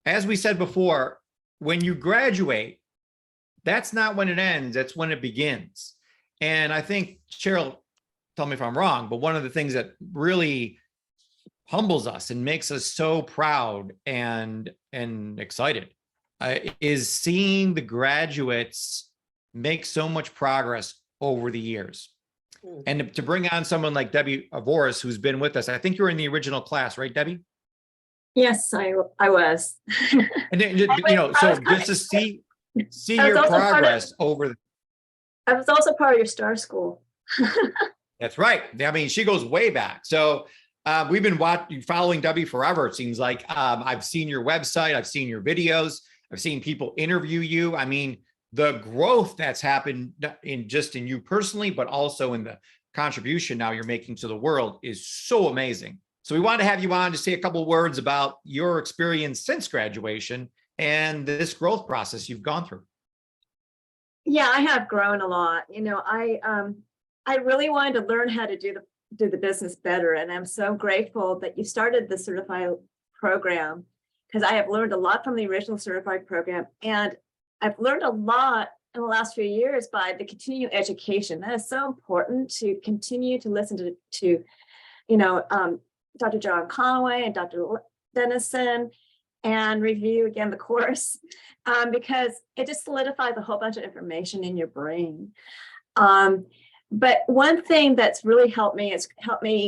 as we said before, when you graduate, that's not when it ends, that's when it begins. And I think, Cheryl, tell me if I'm wrong, but one of the things that really humbles us and makes us so proud and excited is seeing the graduates make so much progress over the years. And to bring on someone like Debbie Avoris, who's been with us, I think you were in the original class, right, Debbie? Yes, I was. And then, you know, so just to see your progress over. I was also part of your Star School. That's right. I mean, she goes way back. So we've been following Debbie forever. It seems like I've seen your website. I've seen your videos. I've seen people interview you. I mean, the growth that's happened in you personally, but also in the contribution now you're making to the world is so amazing. So we wanted to have you on to say a couple of words about your experience since graduation and this growth process you've gone through. Yeah, I have grown a lot. You know, I really wanted to learn how to do the business better, and I'm so grateful that you started the certified program, because I have learned a lot from the original certified program, and I've learned a lot in the last few years by the continuing education. That is so important, to continue to listen to you know, Dr. John Conway and Dr. Dennison, and review again the course, because it just solidifies a whole bunch of information in your brain. But one thing that's really helped me is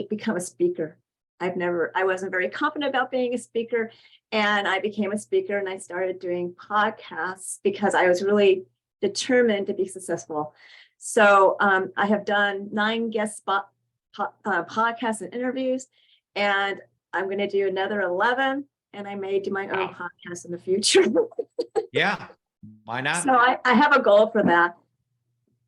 become a speaker. I wasn't very confident about being a speaker, and I became a speaker, and I started doing podcasts because I was really determined to be successful. So I have done 9 guest podcasts and interviews, and I'm going to do another 11, and I may do my own podcast in the future. Yeah, why not? So I have a goal for that.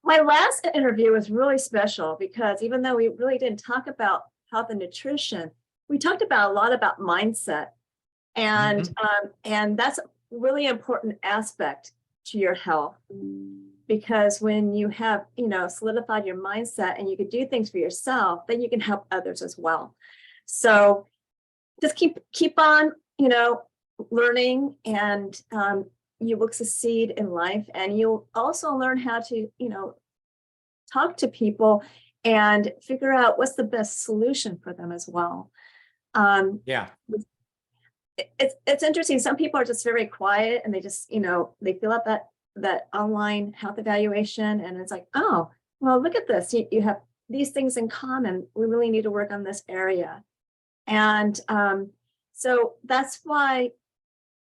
My last interview was really special because even though we really didn't talk about health and nutrition, we talked about a lot about mindset, and and that's a really important aspect to your health, because when you have, you know, solidified your mindset and you can do things for yourself, then you can help others as well. So just keep on, you know, learning, and you will succeed in life, and you'll also learn how to, you know, talk to people and figure out what's the best solution for them as well. Yeah. It's interesting. Some people are just very quiet, and they just, you know, they fill out that online health evaluation, and it's like, oh, well, look at this. You have these things in common. We really need to work on this area. And so that's why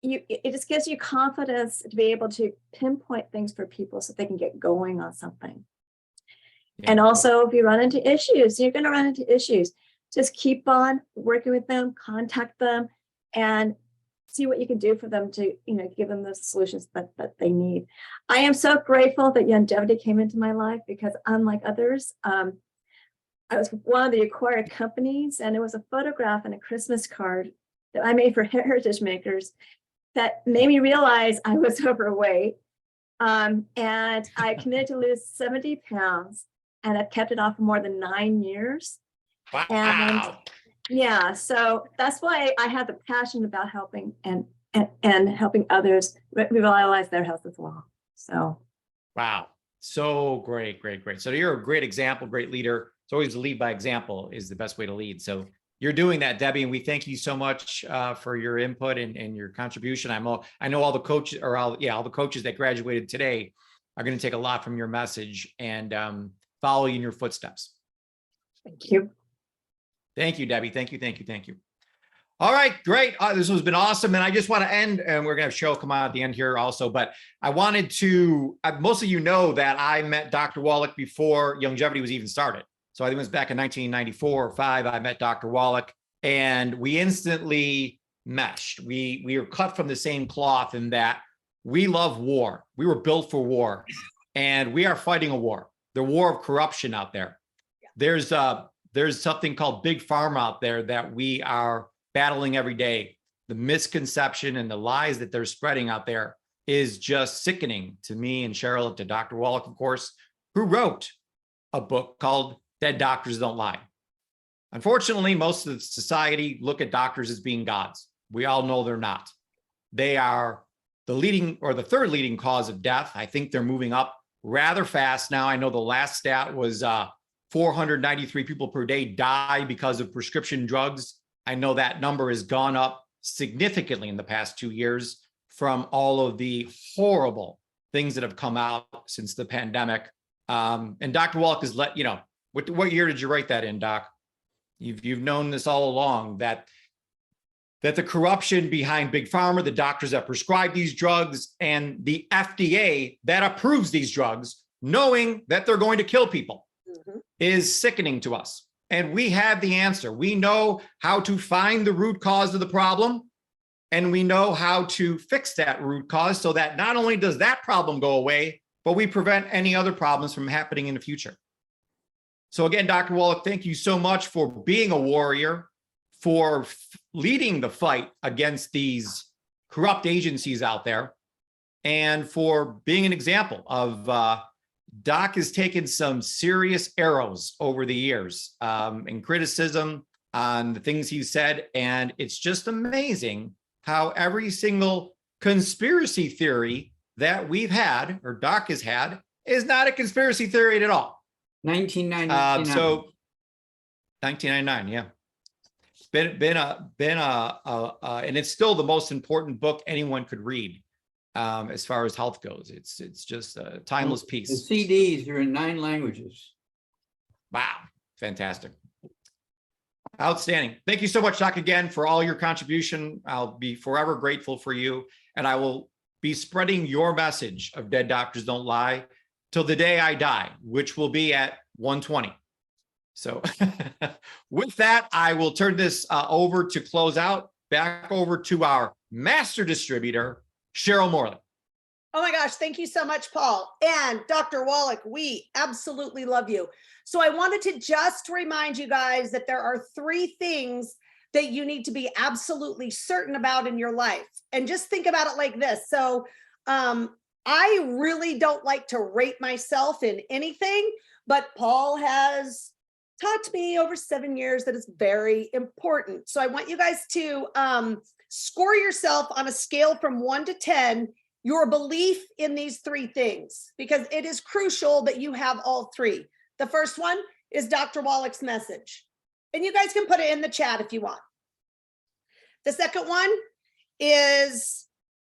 it just gives you confidence to be able to pinpoint things for people so they can get going on something. Yeah. And also, if you run into issues, you're going to run into issues. Just keep on working with them, contact them, and see what you can do for them to, you know, give them the solutions that they need. I am so grateful that Longevity came into my life, because unlike others, I was one of the acquired companies, and it was a photograph and a Christmas card that I made for heritage makers that made me realize I was overweight. And I committed to lose 70 pounds, and I've kept it off for more than 9 years. Wow. And yeah, so that's why I have the passion about helping and helping others revitalize their health as well. So. Wow. So great. So you're a great example, great leader. It's always to lead by example is the best way to lead. So you're doing that, Debbie, and we thank you so much for your input and your contribution. I know all the coaches, or all the coaches that graduated today are going to take a lot from your message and follow you in your footsteps. Thank you. Thank you, Debbie. Thank you. All right, great. This has been awesome. And I just want to end, and we're going to have Cheryl come on at the end here also, but I wanted to, most of you know that I met Dr. Wallach before Longevity was even started. So I think it was back in 1994 or 5, I met Dr. Wallach, and we instantly meshed. We were cut from the same cloth in that we love war. We were built for war, and we are fighting a war, the war of corruption out there. There's something called Big Pharma out there that we are battling every day. The misconception and the lies that they're spreading out there is just sickening to me and Cheryl, to Dr. Wallach, of course, who wrote a book called Dead Doctors Don't Lie. Unfortunately, most of society look at doctors as being gods. We all know they're not. They are the leading, or the third leading cause of death. I think they're moving up rather fast now. I know the last stat was 493 people per day die because of prescription drugs. I know that number has gone up significantly in the past 2 years from all of the horrible things that have come out since the pandemic. And Dr. Wallach has let, what year did you write that in, Doc? You've known this all along, that the corruption behind Big Pharma, the doctors that prescribe these drugs, and the FDA that approves these drugs, knowing that they're going to kill people, is sickening to us. And we have the answer. We know how to find the root cause of the problem, and we know how to fix that root cause so that not only does that problem go away, but we prevent any other problems from happening in the future. So again, Dr. Wallach, thank you so much for being a warrior, for leading the fight against these corrupt agencies out there, and for being an example of Doc has taken some serious arrows over the years in criticism on the things he said. And it's just amazing how every single conspiracy theory that we've had, or Doc has had, is not a conspiracy theory at all. 1999. So 1999, yeah. And it's still the most important book anyone could read as far as health goes. It's just a timeless piece. The CDs are in 9 languages. Wow, fantastic. Outstanding. Thank you so much, Doc, again, for all your contribution. I'll be forever grateful for you, and I will be spreading your message of Dead Doctors Don't Lie till the day I die, which will be at 1:20. So with that, I will turn this over to close out, back over to our master distributor, Cheryl Morley. Oh my gosh, thank you so much, Paul. And Dr. Wallach, we absolutely love you. So I wanted to just remind you guys that there are 3 things that you need to be absolutely certain about in your life. And just think about it like this. So I really don't like to rate myself in anything, but Paul has taught me over 7 years that it's very important. So I want you guys to score yourself on a scale from 1 to 10, your belief in these 3 things, because it is crucial that you have all 3. The first one is Dr. Wallach's message. And you guys can put it in the chat if you want. The second one is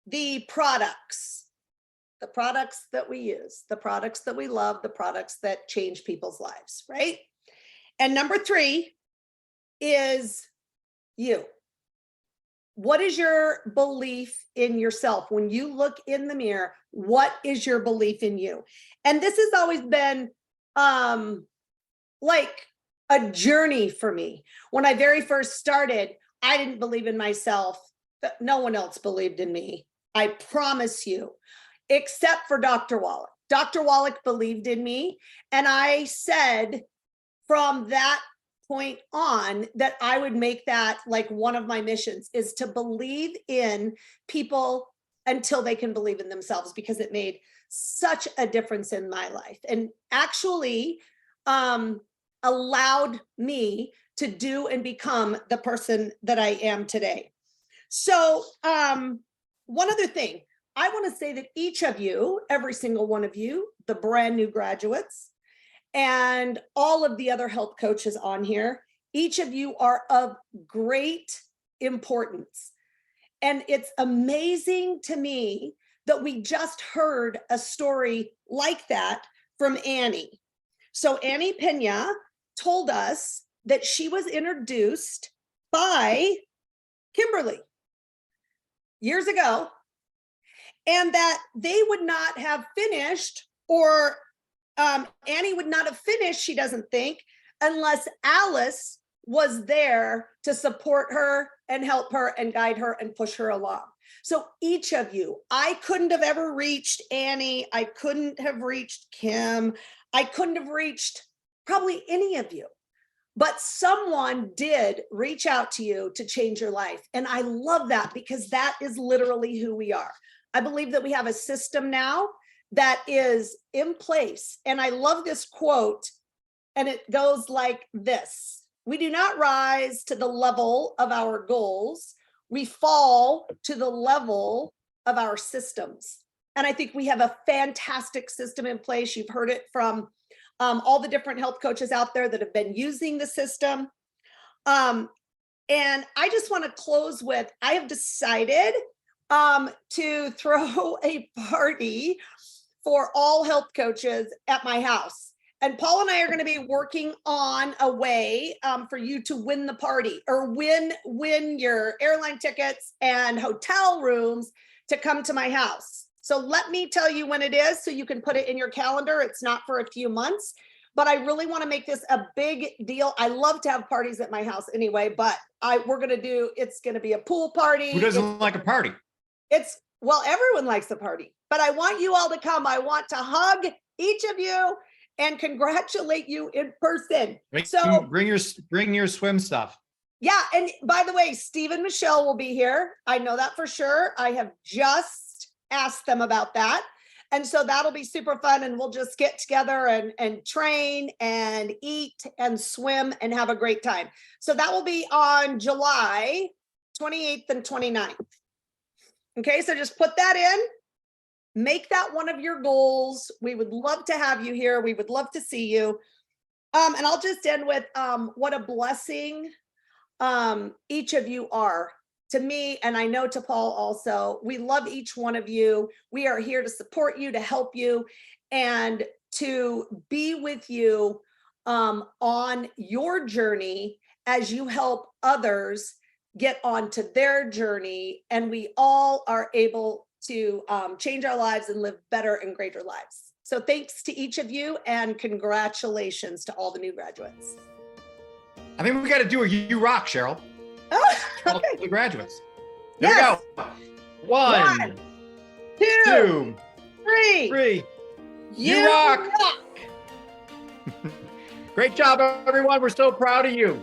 the products that we use, the products that we love, the products that change people's lives, right? And number 3 is you. What is your belief in yourself? When you look in the mirror, what is your belief in you? And this has always been like a journey for me. When I very first started, I didn't believe in myself. No one else believed in me. I promise you, except for Dr. Wallach. Dr. Wallach believed in me. And I said from that point on that I would make that like one of my missions, is to believe in people until they can believe in themselves, because it made such a difference in my life and actually allowed me to do and become the person that I am today. So one other thing, I want to say that each of you, every single one of you, the brand new graduates, and all of the other health coaches on here, each of you are of great importance. And it's amazing to me that we just heard a story like that from Annie. So Annie Pena told us that she was introduced by Kimberly years ago, and that they would not have finished, or Annie would not have finished, she doesn't think, unless Alice was there to support her and help her and guide her and push her along. So each of you, I couldn't have ever reached Annie. I couldn't have reached Kim. I couldn't have reached probably any of you, but someone did reach out to you to change your life. And I love that, because that is literally who we are. I believe that we have a system now that is in place. And I love this quote, and it goes like this: we do not rise to the level of our goals. We fall to the level of our systems. And I think we have a fantastic system in place. You've heard it from all the different health coaches out there that have been using the system. And I just want to close with, I have decided to throw a party for all health coaches at my house. And Paul and I are going to be working on a way for you to win the party or win your airline tickets and hotel rooms to come to my house. So let me tell you when it is so you can put it in your calendar. It's not for a few months, but I really want to make this a big deal. I love to have parties at my house anyway, but it's going to be a pool party. Who doesn't like a party? Well, everyone likes a party, but I want you all to come. I want to hug each of you and congratulate you in person. So bring your swim stuff. Yeah. And by the way, Steve and Michelle will be here. I know that for sure. I have just asked them about that. And so that'll be super fun. And we'll just get together and train and eat and swim and have a great time. So that will be on July 28th and 29th. Okay. So just put that in. Make that one of your goals. We would love to have you here. We would love to see you. And I'll just end with what a blessing each of you are to me. And I know to Paul also. We love each one of you. We are here to support you, to help you, and to be with you on your journey as you help others get onto their journey. And we all are able to change our lives and live better and greater lives. So thanks to each of you and congratulations to all the new graduates. I think we got to do a You Rock, Cheryl. Oh, All okay. the graduates. There Yes. we go. One, two, three. You rock. Great job, everyone. We're so proud of you.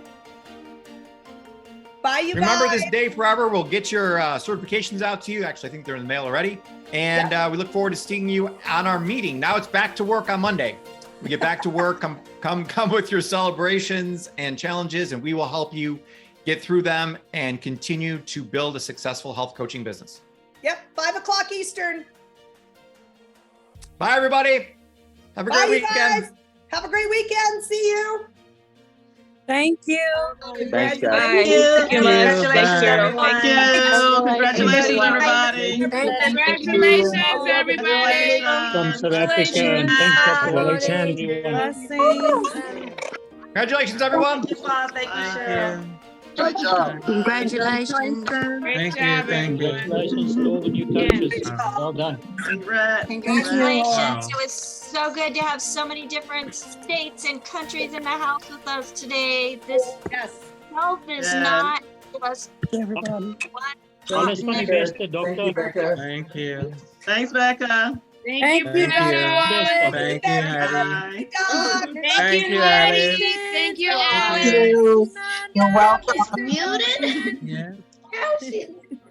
Bye, you Remember guys. this day forever. We'll get your certifications out to you. Actually, I think they're in the mail already. And we look forward to seeing you on our meeting. Now it's back to work on Monday. We get back to work. Come with your celebrations and challenges, and we will help you get through them and continue to build a successful health coaching business. Yep, 5 o'clock Eastern. Bye, everybody. Have a great You weekend. guys. Have a great weekend. See you. Thank you. Thanks, guys. Congratulations, everyone. Thank you. Congratulations, everybody. Congratulations, everybody. From South Africa, and thanks for Congratulations, everyone. Thank you, Cheryl. Great job. Congratulations. Thank you. Congratulations to all the new coaches. Well done. Congratulations. It was so good to have so many different states and countries in the house with us today. This health is not just Everybody. one Doctor. Thank you. Thanks, Becca. Thank you, Dr. Wallace. Thank you, Hattie. Thank you, Hattie. Thank you, Alex. You're welcome. Muted? Yeah.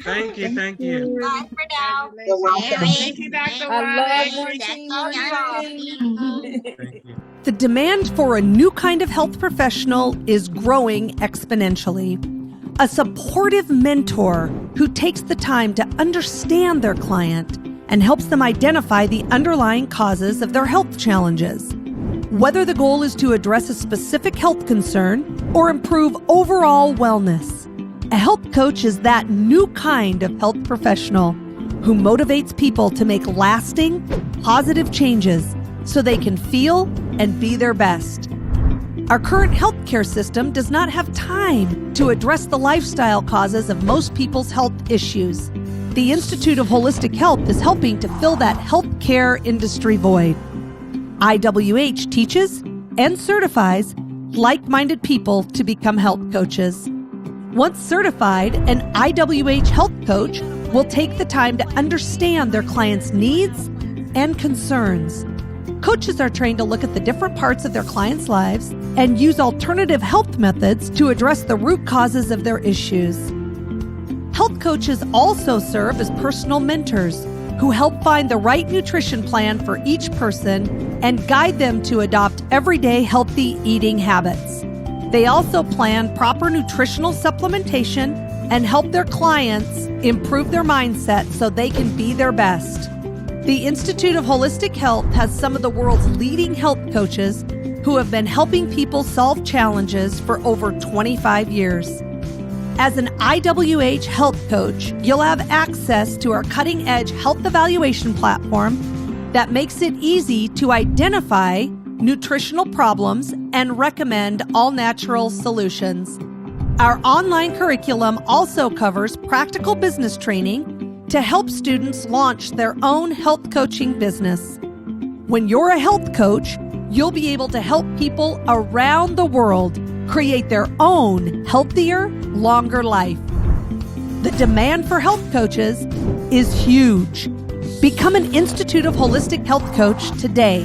Thank you. Thank you. Bye for now. You're welcome. Thank you, Dr. Wallace. The demand for a new kind of health professional is growing exponentially. A supportive mentor who takes the time to understand their client and helps them identify the underlying causes of their health challenges. Whether the goal is to address a specific health concern or improve overall wellness, a health coach is that new kind of health professional who motivates people to make lasting, positive changes so they can feel and be their best. Our current healthcare system does not have time to address the lifestyle causes of most people's health issues. The Institute of Wholistic Health is helping to fill that healthcare industry void. IWH teaches and certifies like-minded people to become health coaches. Once certified, an IWH health coach will take the time to understand their clients' needs and concerns. Coaches are trained to look at the different parts of their clients' lives and use alternative health methods to address the root causes of their issues. Health coaches also serve as personal mentors who help find the right nutrition plan for each person and guide them to adopt everyday healthy eating habits. They also plan proper nutritional supplementation and help their clients improve their mindset so they can be their best. The Institute of Wholistic Health has some of the world's leading health coaches who have been helping people solve challenges for over 25 years. As an IWH health coach, you'll have access to our cutting-edge health evaluation platform that makes it easy to identify nutritional problems and recommend all-natural solutions. Our online curriculum also covers practical business training to help students launch their own health coaching business. When you're a health coach, you'll be able to help people around the world create their own healthier, longer life. The demand for health coaches is huge. Become an Institute of Holistic Health coach today